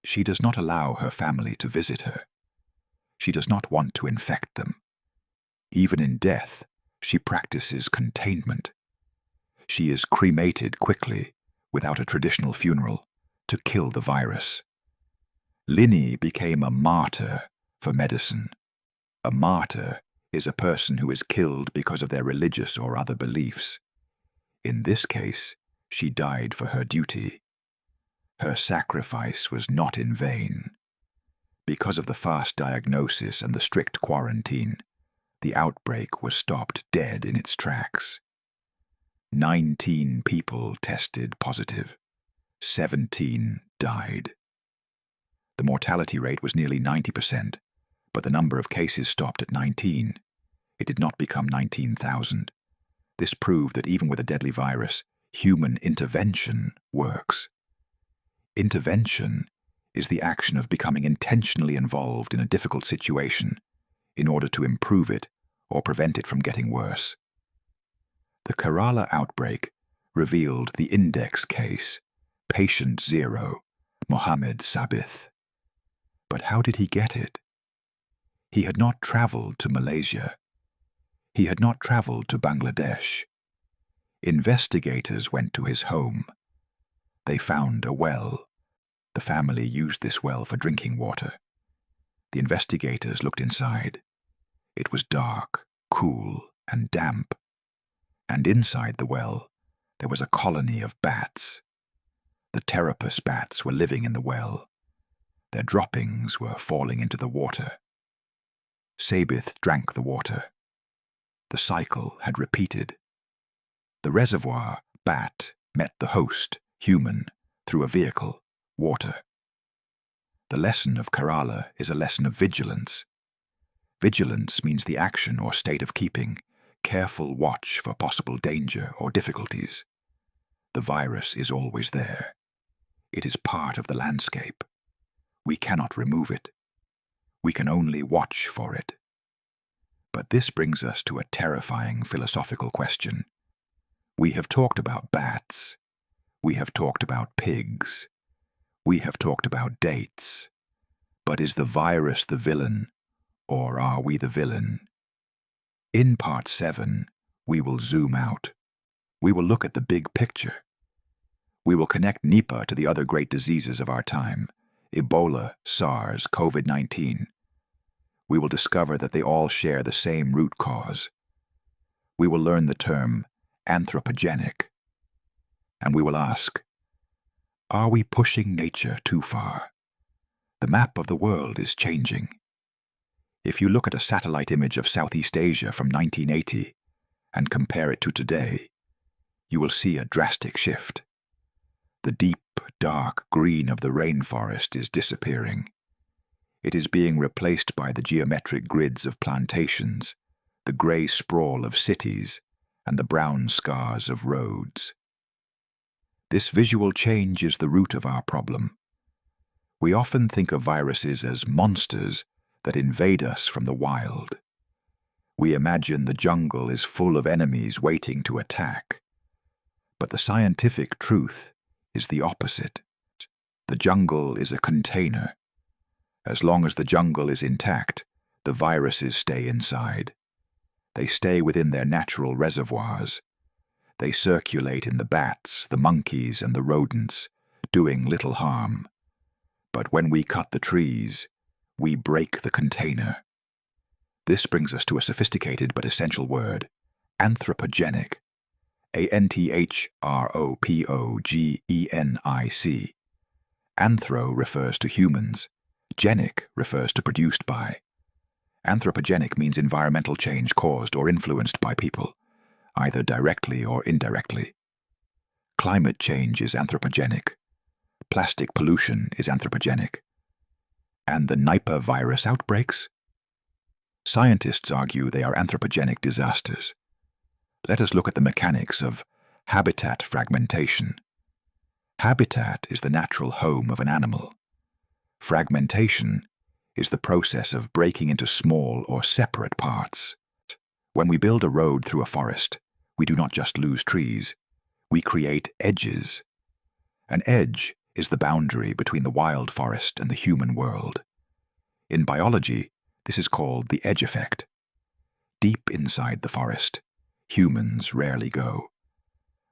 She does not allow her family to visit her. She does not want to infect them. Even in death, she practices containment. She is cremated quickly, without a traditional funeral, to kill the virus. Linny became a martyr for medicine. A martyr is a person who is killed because of their religious or other beliefs. In this case, she died for her duty. Her sacrifice was not in vain. Because of the fast diagnosis and the strict quarantine, the outbreak was stopped dead in its tracks. 19 people tested positive. 17 died. The mortality rate was nearly 90%, but the number of cases stopped at 19. It did not become 19,000. This proved that even with a deadly virus, human intervention works. Intervention is the action of becoming intentionally involved in a difficult situation in order to improve it or prevent it from getting worse. The Kerala outbreak revealed the index case, Patient 0, Mohammed Sabith. But how did he get it? He had not traveled to Malaysia. He had not traveled to Bangladesh. Investigators went to his home. They found a well. The family used this well for drinking water. The investigators looked inside. It was dark, cool, and damp. And inside the well, there was a colony of bats. The Pteropus bats were living in the well. Their droppings were falling into the water. Sabith drank the water. The cycle had repeated. The reservoir, bat, met the host, human, through a vehicle, water. The lesson of Kerala is a lesson of vigilance. Vigilance means the action or state of keeping careful watch for possible danger or difficulties. The virus is always there. It is part of the landscape. We cannot remove it. We can only watch for it. But this brings us to a terrifying philosophical question. We have talked about bats. We have talked about pigs. We have talked about dates. But is the virus the villain, or are we the villain? In Part 7, we will zoom out. We will look at the big picture. We will connect Nipah to the other great diseases of our time: Ebola, SARS, COVID-19. We will discover that they all share the same root cause. We will learn the term anthropogenic. And we will ask, are we pushing nature too far? The map of the world is changing. If you look at a satellite image of Southeast Asia from 1980 and compare it to today, you will see a drastic shift. The deep, dark green of the rainforest is disappearing. It is being replaced by the geometric grids of plantations, the grey sprawl of cities, and the brown scars of roads. This visual change is the root of our problem. We often think of viruses as monsters that invade us from the wild. We imagine the jungle is full of enemies waiting to attack. But the scientific truth is the opposite. The jungle is a container. As long as the jungle is intact, the viruses stay inside. They stay within their natural reservoirs. They circulate in the bats, the monkeys, and the rodents, doing little harm. But when we cut the trees, we break the container. This brings us to a sophisticated but essential word: anthropogenic. ANTHROPOGENIC. Anthro refers to humans. Genic refers to produced by. Anthropogenic means environmental change caused or influenced by people, either directly or indirectly. Climate change is anthropogenic. Plastic pollution is anthropogenic. And the Nipah virus outbreaks? Scientists argue they are anthropogenic disasters. Let us look at the mechanics of habitat fragmentation. Habitat is the natural home of an animal. Fragmentation is the process of breaking into small or separate parts. When we build a road through a forest, we do not just lose trees, we create edges. An edge is the boundary between the wild forest and the human world. In biology, this is called the edge effect. Deep inside the forest, humans rarely go.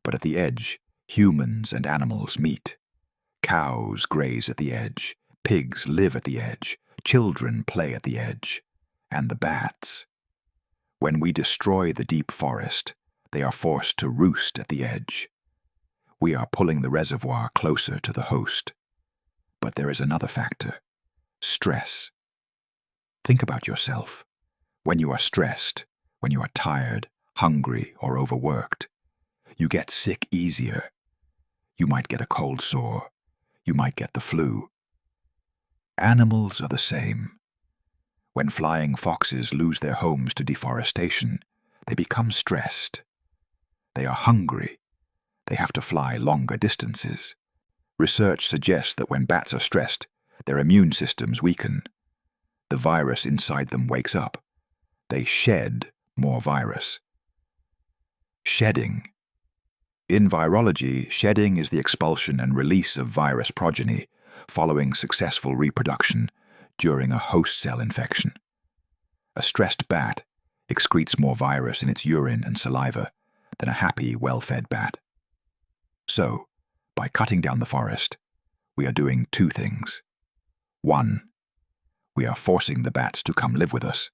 But at the edge, humans and animals meet. Cows graze at the edge, pigs live at the edge, children play at the edge, and the bats. When we destroy the deep forest, they are forced to roost at the edge. We are pulling the reservoir closer to the host. But there is another factor: stress. Think about yourself. When you are stressed, when you are tired, hungry, or overworked, you get sick easier. You might get a cold sore. You might get the flu. Animals are the same. When flying foxes lose their homes to deforestation, they become stressed. They are hungry. They have to fly longer distances. Research suggests that when bats are stressed, their immune systems weaken. The virus inside them wakes up. They shed more virus. Shedding. In virology, shedding is the expulsion and release of virus progeny following successful reproduction during a host cell infection. A stressed bat excretes more virus in its urine and saliva than a happy, well-fed bat. So, by cutting down the forest, we are doing two things. 1. We are forcing the bats to come live with us.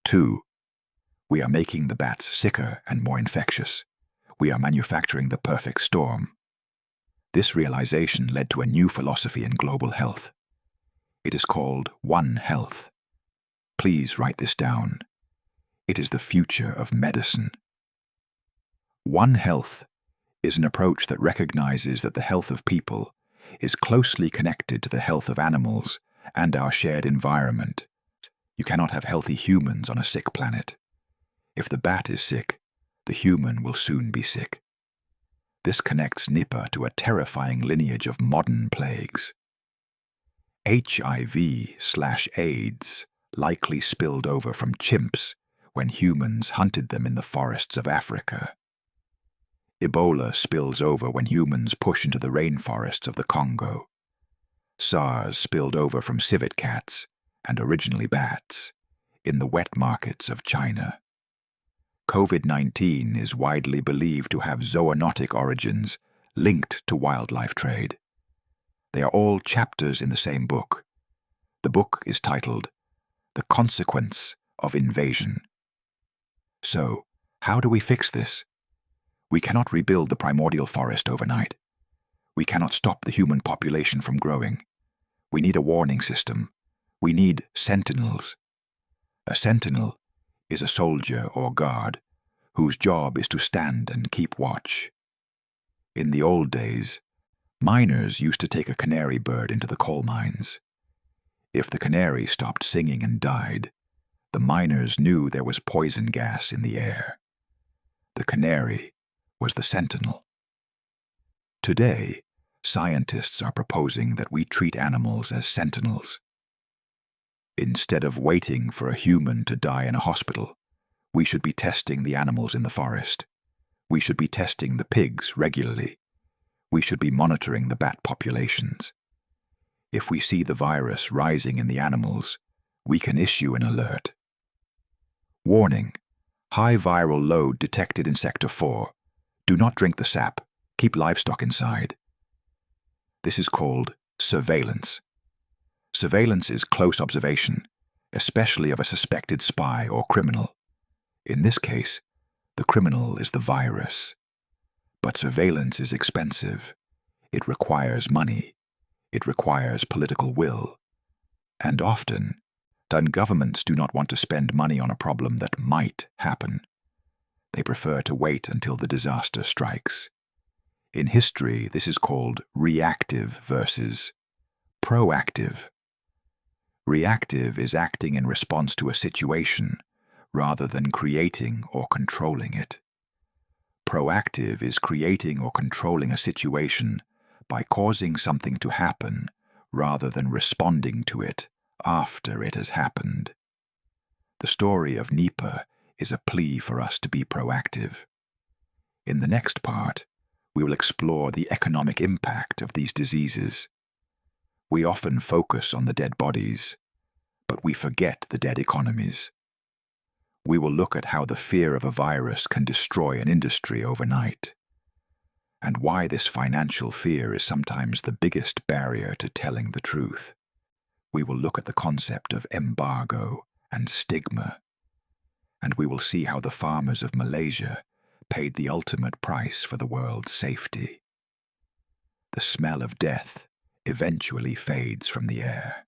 2. We are making the bats sicker and more infectious. We are manufacturing the perfect storm. This realization led to a new philosophy in global health. It is called One Health. Please write this down. It is the future of medicine. One Health is an approach that recognizes that the health of people is closely connected to the health of animals and our shared environment. You cannot have healthy humans on a sick planet. If the bat is sick, the human will soon be sick. This connects Nipah to a terrifying lineage of modern plagues. HIV/AIDS likely spilled over from chimps when humans hunted them in the forests of Africa. Ebola spills over when humans push into the rainforests of the Congo. SARS spilled over from civet cats, and originally bats, in the wet markets of China. COVID-19 is widely believed to have zoonotic origins linked to wildlife trade. They are all chapters in the same book. The book is titled The Consequence of Invasion. So, how do we fix this? We cannot rebuild the primordial forest overnight. We cannot stop the human population from growing. We need a warning system. We need sentinels. A sentinel is a soldier or guard whose job is to stand and keep watch. In the old days, miners used to take a canary bird into the coal mines. If the canary stopped singing and died, the miners knew there was poison gas in the air. The canary was the sentinel. Today, scientists are proposing that we treat animals as sentinels. Instead of waiting for a human to die in a hospital, we should be testing the animals in the forest. We should be testing the pigs regularly. We should be monitoring the bat populations. If we see the virus rising in the animals, we can issue an alert. Warning: high viral load detected in Sector 4. Do not drink the sap. Keep livestock inside. This is called surveillance. Surveillance is close observation, especially of a suspected spy or criminal. In this case, the criminal is the virus. But surveillance is expensive. It requires money. It requires political will. And often, governments do not want to spend money on a problem that might happen. They prefer to wait until the disaster strikes. In history, this is called reactive versus proactive. Reactive is acting in response to a situation rather than creating or controlling it. Proactive is creating or controlling a situation by causing something to happen rather than responding to it after it has happened. The story of Nipah is a plea for us to be proactive. In the next part, we will explore the economic impact of these diseases. We often focus on the dead bodies, but we forget the dead economies. We will look at how the fear of a virus can destroy an industry overnight, and why this financial fear is sometimes the biggest barrier to telling the truth. We will look at the concept of embargo and stigma, and we will see how the farmers of Malaysia paid the ultimate price for the world's safety. The smell of death eventually fades from the air.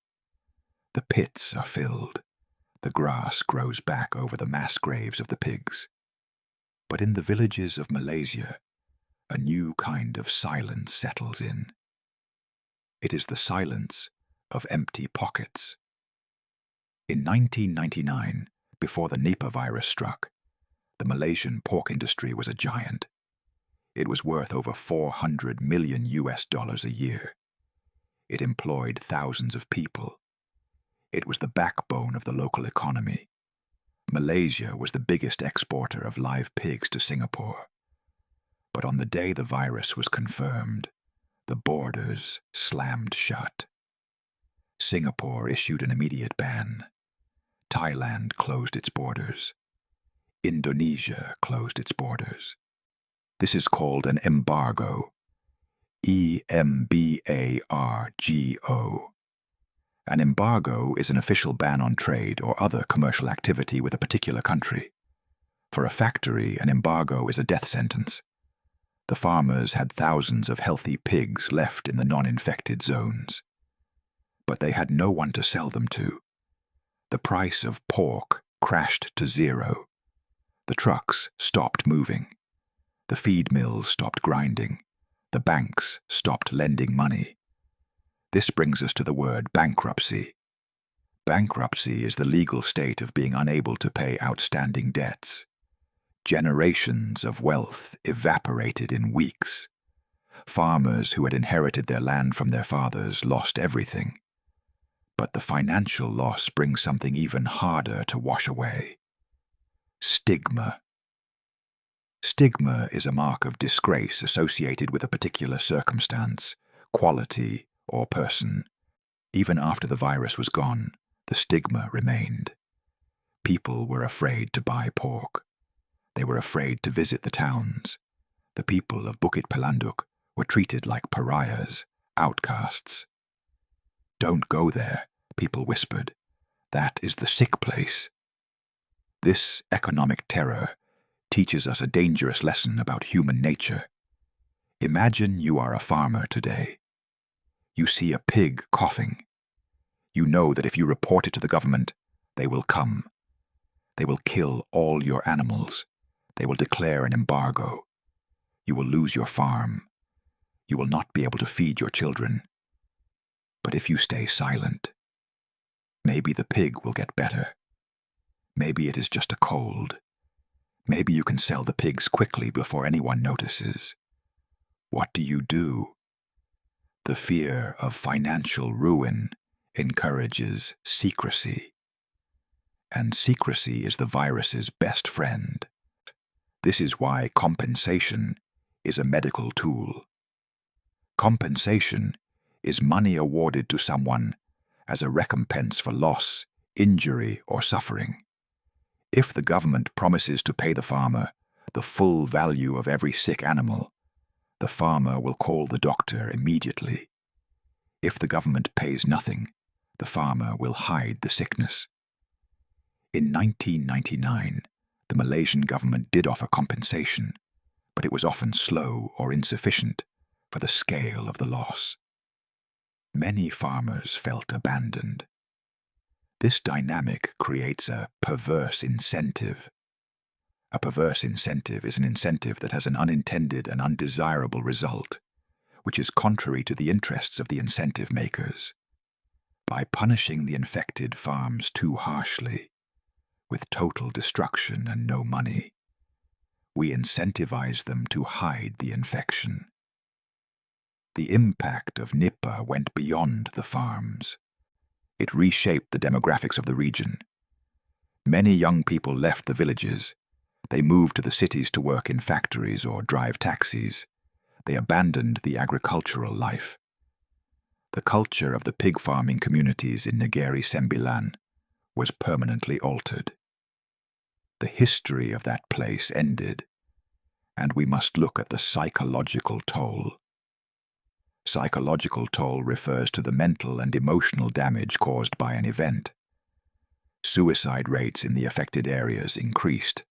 The pits are filled. The grass grows back over the mass graves of the pigs. But in the villages of Malaysia, a new kind of silence settles in. It is the silence of empty pockets. In 1999, before the Nipah virus struck, the Malaysian pork industry was a giant. It was worth over $400 million a year. It employed thousands of people. It was the backbone of the local economy. Malaysia was the biggest exporter of live pigs to Singapore. But on the day the virus was confirmed, the borders slammed shut. Singapore issued an immediate ban. Thailand closed its borders. Indonesia closed its borders. This is called an embargo. EMBARGO. An embargo is an official ban on trade or other commercial activity with a particular country. For a factory, an embargo is a death sentence. The farmers had thousands of healthy pigs left in the non-infected zones. But they had no one to sell them to. The price of pork crashed to zero. The trucks stopped moving. The feed mills stopped grinding. The banks stopped lending money. This brings us to the word bankruptcy. Bankruptcy is the legal state of being unable to pay outstanding debts. Generations of wealth evaporated in weeks. Farmers who had inherited their land from their fathers lost everything. But the financial loss brings something even harder to wash away. Stigma. Stigma is a mark of disgrace associated with a particular circumstance, quality, or person. Even after the virus was gone, the stigma remained. People were afraid to buy pork. They were afraid to visit the towns. The people of Bukit Pelanduk were treated like pariahs, outcasts. "Don't go there," people whispered. "That is the sick place." This economic terror teaches us a dangerous lesson about human nature. Imagine you are a farmer today. You see a pig coughing. You know that if you report it to the government, they will come. They will kill all your animals. They will declare an embargo. You will lose your farm. You will not be able to feed your children. But if you stay silent, maybe the pig will get better. Maybe it is just a cold. Maybe you can sell the pigs quickly before anyone notices. What do? The fear of financial ruin encourages secrecy. And secrecy is the virus's best friend. This is why compensation is a medical tool. Compensation is money awarded to someone as a recompense for loss, injury, or suffering. If the government promises to pay the farmer the full value of every sick animal, the farmer will call the doctor immediately. If the government pays nothing, the farmer will hide the sickness. In 1999, the Malaysian government did offer compensation, but it was often slow or insufficient for the scale of the loss. Many farmers felt abandoned. This dynamic creates a perverse incentive. A perverse incentive is an incentive that has an unintended and undesirable result, which is contrary to the interests of the incentive makers. By punishing the infected farms too harshly, with total destruction and no money, we incentivize them to hide the infection. The impact of Nipah went beyond the farms. It reshaped the demographics of the region. Many young people left the villages. They moved to the cities to work in factories or drive taxis. They abandoned the agricultural life. The culture of the pig farming communities in Negeri Sembilan was permanently altered. The history of that place ended, and we must look at the psychological toll. Psychological toll refers to the mental and emotional damage caused by an event. Suicide rates in the affected areas increased.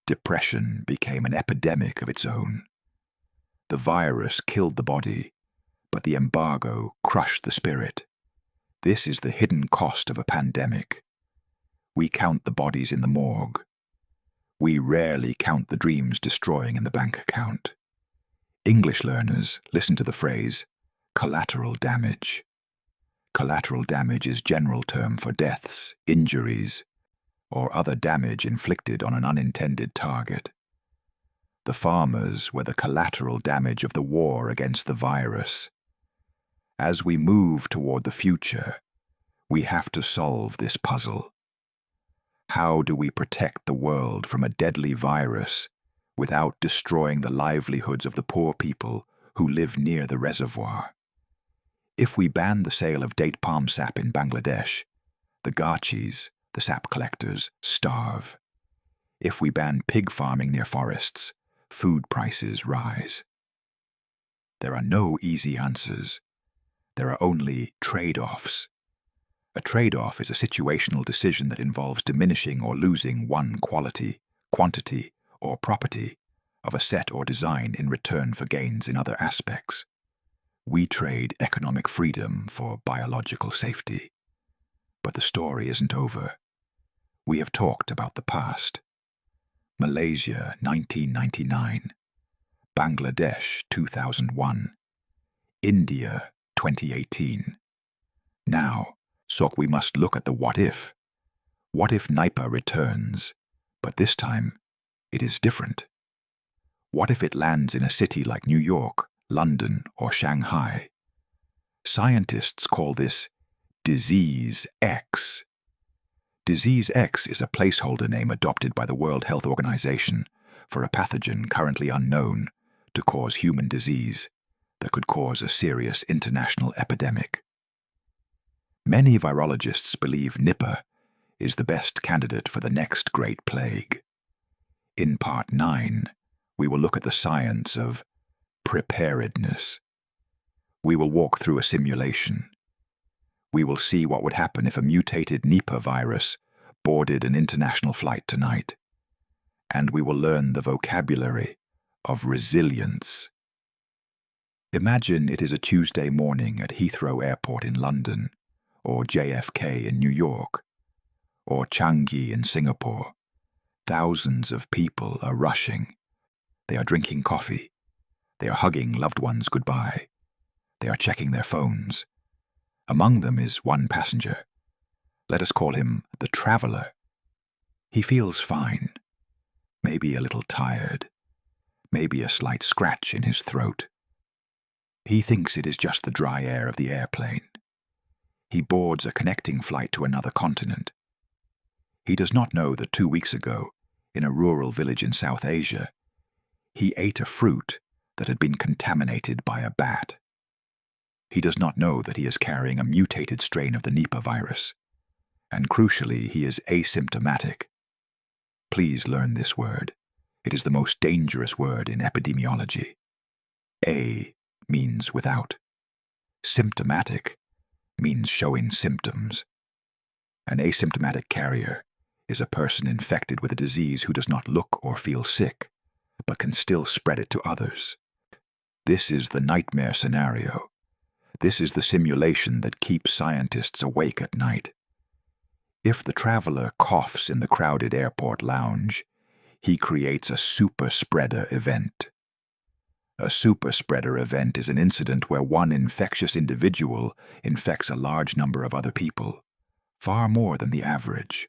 Depression became an epidemic of its own. The virus killed the body, but the embargo crushed the spirit. This is the hidden cost of a pandemic. We count the bodies in the morgue. We rarely count the dreams destroying in the bank account. English learners listen to the phrase collateral damage. Collateral damage is general term for deaths, injuries, or other damage inflicted on an unintended target. The farmers were the collateral damage of the war against the virus. As we move toward the future, we have to solve this puzzle. How do we protect the world from a deadly virus without destroying the livelihoods of the poor people who live near the reservoir? If we ban the sale of date palm sap in Bangladesh, the Gachis, the sap collectors, starve. If we ban pig farming near forests, food prices rise. There are no easy answers. There are only trade-offs. A trade-off is a situational decision that involves diminishing or losing one quality, quantity, or property of a set or design in return for gains in other aspects. We trade economic freedom for biological safety. But the story isn't over. We have talked about the past. Malaysia, 1999. Bangladesh, 2001. India, 2018. Now, we must look at the what if. What if Nipah returns, but this time it is different? What if it lands in a city like New York, London, or Shanghai? Scientists call this Disease X. Disease X is a placeholder name adopted by the World Health Organization for a pathogen currently unknown to cause human disease that could cause a serious international epidemic. Many virologists believe Nipah is the best candidate for the next great plague. In Part 9, we will look at the science of preparedness. We will walk through a simulation. We will see what would happen if a mutated Nipah virus boarded an international flight tonight. And we will learn the vocabulary of resilience. Imagine it is a Tuesday morning at Heathrow Airport in London, or JFK in New York, or Changi in Singapore. Thousands of people are rushing. They are drinking coffee. They are hugging loved ones goodbye. They are checking their phones. Among them is one passenger. Let us call him the traveler. He feels fine, maybe a little tired, maybe a slight scratch in his throat. He thinks it is just the dry air of the airplane. He boards a connecting flight to another continent. He does not know that 2 weeks ago, in a rural village in South Asia, he ate a fruit that had been contaminated by a bat. He does not know that he is carrying a mutated strain of the Nipah virus, and crucially, he is asymptomatic. Please learn this word. It is the most dangerous word in epidemiology. A means without. Symptomatic means showing symptoms. An asymptomatic carrier is a person infected with a disease who does not look or feel sick, but can still spread it to others. This is the nightmare scenario. This is the simulation that keeps scientists awake at night. If the traveler coughs in the crowded airport lounge, he creates a super spreader event. A super spreader event is an incident where one infectious individual infects a large number of other people, far more than the average.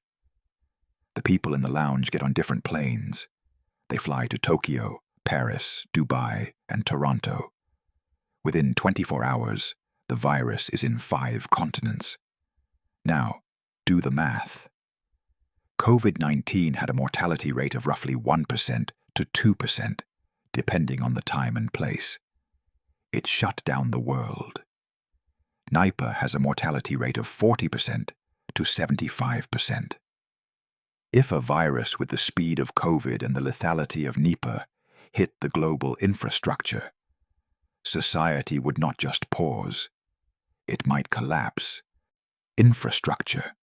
The people in the lounge get on different planes. They fly to Tokyo, Paris, Dubai, and Toronto. Within 24 hours, the virus is in 5 continents. Now, do the math. COVID-19 had a mortality rate of roughly 1% to 2%, depending on the time and place. It shut down the world. Nipah has a mortality rate of 40% to 75%. If a virus with the speed of COVID and the lethality of Nipah hit the global infrastructure, society would not just pause, it might collapse. Infrastructure.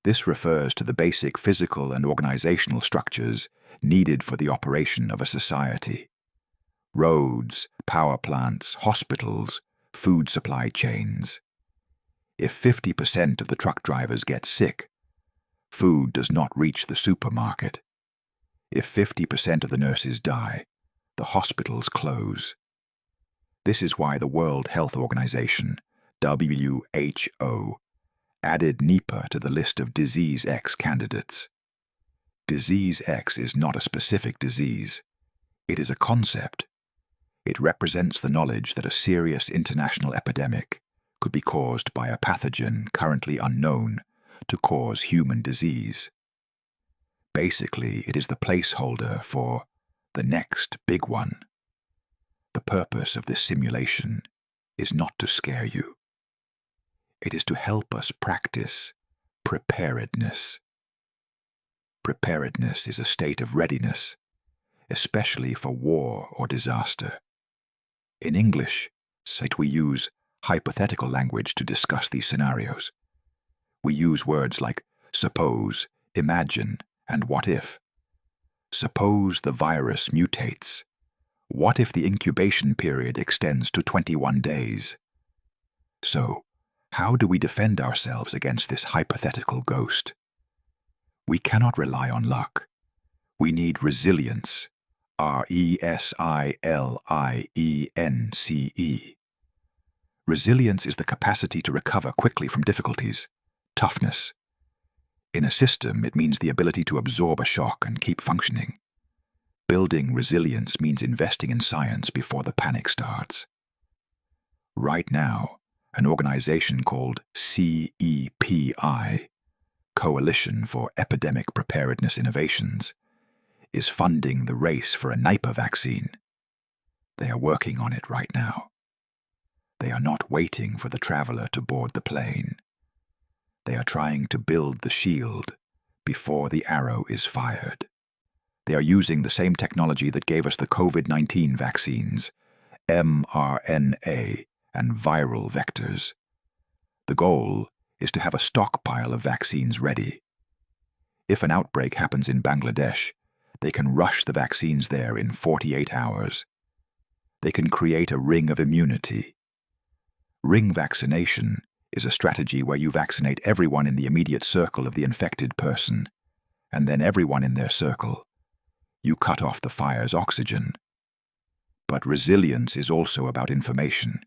This refers to the basic physical and organizational structures needed for the operation of a society. Roads, power plants, hospitals, food supply chains. If 50% of the truck drivers get sick, food does not reach the supermarket. If 50% of the nurses die, the hospitals close. This is why the World Health Organization, WHO, added Nipah to the list of Disease X candidates. Disease X is not a specific disease. It is a concept. It represents the knowledge that a serious international epidemic could be caused by a pathogen currently unknown to cause human disease. Basically, it is the placeholder for the next big one. The purpose of this simulation is not to scare you. It is to help us practice preparedness. Preparedness is a state of readiness, especially for war or disaster. In English, we use hypothetical language to discuss these scenarios. We use words like suppose, imagine, and what if. Suppose the virus mutates. What if the incubation period extends to 21 days? So, how do we defend ourselves against this hypothetical ghost? We cannot rely on luck. We need resilience. RESILIENCE. Resilience is the capacity to recover quickly from difficulties. Toughness. In a system, it means the ability to absorb a shock and keep functioning. Building resilience means investing in science before the panic starts. Right now, an organization called CEPI, Coalition for Epidemic Preparedness Innovations, is funding the race for a Nipah vaccine. They are working on it right now. They are not waiting for the traveler to board the plane. They are trying to build the shield before the arrow is fired. They are using the same technology that gave us the COVID-19 vaccines mRNA, and viral vectors. The goal is to have a stockpile of vaccines ready. If an outbreak happens in Bangladesh, they can rush the vaccines there in 48 hours. They can create a ring of immunity. Ring vaccination is a strategy where you vaccinate everyone in the immediate circle of the infected person, and then everyone in their circle. You cut off the fire's oxygen. But resilience is also about information.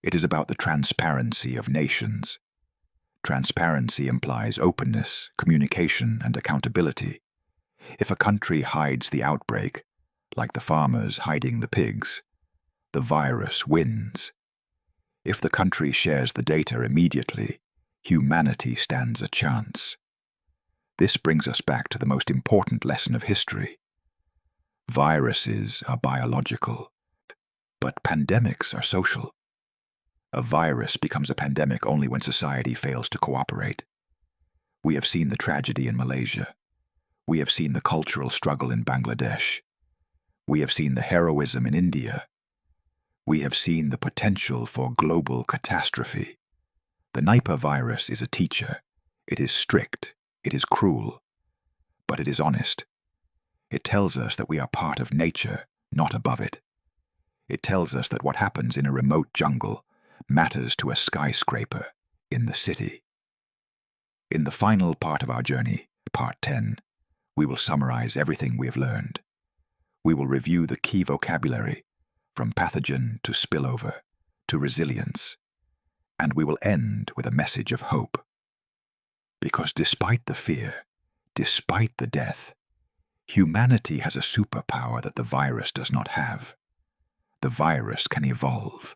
It is about the transparency of nations. Transparency implies openness, communication, and accountability. If a country hides the outbreak, like the farmers hiding the pigs, the virus wins. If the country shares the data immediately, humanity stands a chance. This brings us back to the most important lesson of history. Viruses are biological, but pandemics are social. A virus becomes a pandemic only when society fails to cooperate. We have seen the tragedy in Malaysia. We have seen the cultural struggle in Bangladesh. We have seen the heroism in India. We have seen the potential for global catastrophe. The Nipah virus is a teacher. It is strict. It is cruel. But it is honest. It tells us that we are part of nature, not above it. It tells us that what happens in a remote jungle matters to a skyscraper in the city. In the final part of our journey, part 10, we will summarize everything we have learned. We will review the key vocabulary, from pathogen to spillover to resilience, and we will end with a message of hope. Because despite the fear, despite the death, humanity has a superpower that the virus does not have. The virus can evolve,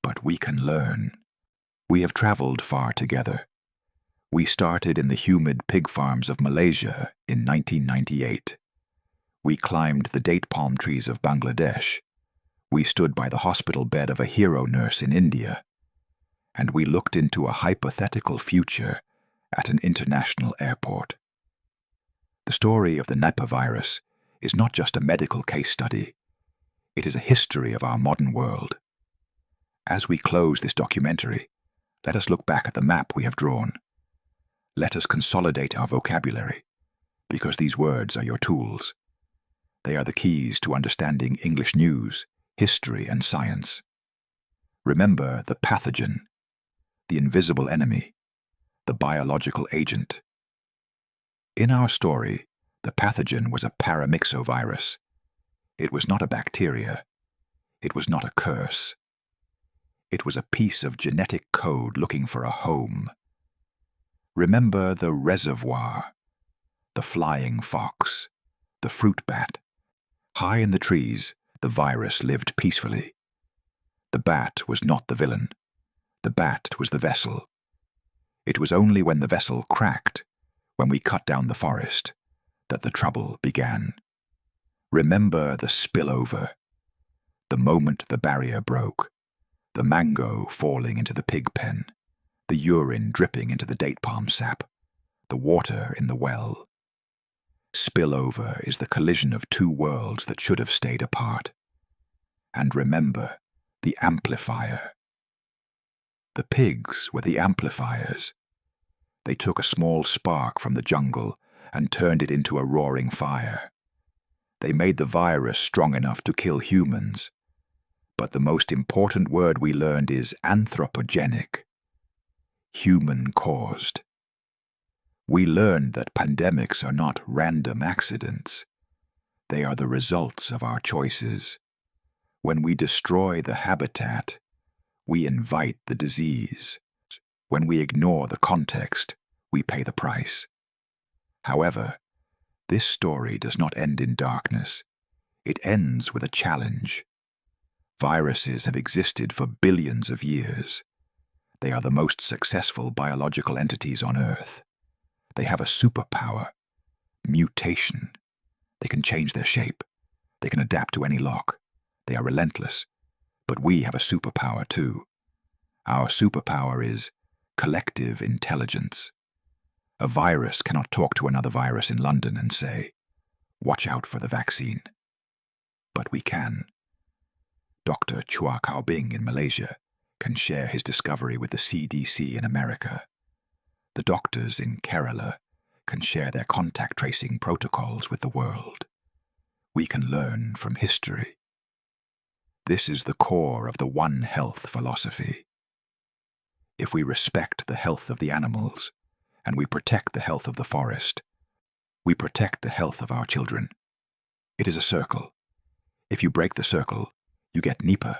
but we can learn. We have traveled far together. We started in the humid pig farms of Malaysia in 1998. We climbed the date palm trees of Bangladesh. We stood by the hospital bed of a hero nurse in India. And we looked into a hypothetical future at an international airport. The story of the Nipah virus is not just a medical case study. It is a history of our modern world. As we close this documentary, let us look back at the map we have drawn. Let us consolidate our vocabulary, because these words are your tools. They are the keys to understanding English news, history, and science. Remember the pathogen, the invisible enemy, the biological agent. In our story, the pathogen was a paramyxovirus. It was not a bacteria. It was not a curse. It was a piece of genetic code looking for a home. Remember the reservoir, the flying fox, the fruit bat. High in the trees, the virus lived peacefully. The bat was not the villain. The bat was the vessel. It was only when the vessel cracked, when we cut down the forest, that the trouble began. Remember the spillover, the moment the barrier broke, the mango falling into the pig pen, the urine dripping into the date palm sap, the water in the well. Spillover is the collision of two worlds that should have stayed apart. And remember the amplifier. The pigs were the amplifiers. They took a small spark from the jungle and turned it into a roaring fire. They made the virus strong enough to kill humans. But the most important word we learned is anthropogenic, human-caused. We learned that pandemics are not random accidents. They are the results of our choices. When we destroy the habitat, we invite the disease. When we ignore the context, we pay the price. However, this story does not end in darkness. It ends with a challenge. Viruses have existed for billions of years. They are the most successful biological entities on Earth. They have a superpower, mutation. They can change their shape. They can adapt to any lock. They are relentless. But we have a superpower too. Our superpower is collective intelligence. A virus cannot talk to another virus in London and say, "Watch out for the vaccine." But we can. Dr. Chua Bing in Malaysia can share his discovery with the CDC in America. The doctors in Kerala can share their contact tracing protocols with the world. We can learn from history. This is the core of the One Health philosophy. If we respect the health of the animals, and we protect the health of the forest, we protect the health of our children. It is a circle. If you break the circle, you get Nipah.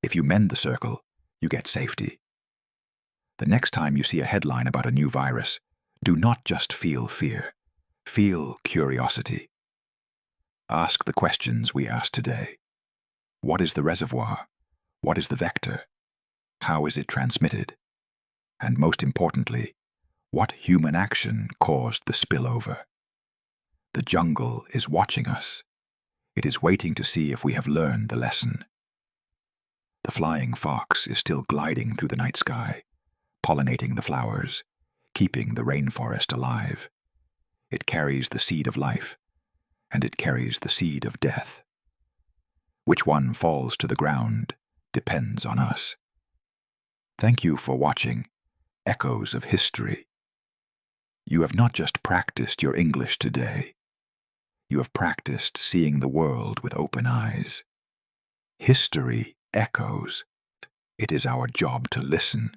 If you mend the circle, you get safety. The next time you see a headline about a new virus, do not just feel fear. Feel curiosity. Ask the questions we asked today. What is the reservoir? What is the vector? How is it transmitted? And most importantly, what human action caused the spillover? The jungle is watching us. It is waiting to see if we have learned the lesson. The flying fox is still gliding through the night sky, pollinating the flowers, keeping the rainforest alive. It carries the seed of life, and it carries the seed of death. Which one falls to the ground depends on us. Thank you for watching Echoes of History. You have not just practiced your English today. You have practiced seeing the world with open eyes. History echoes. It is our job to listen.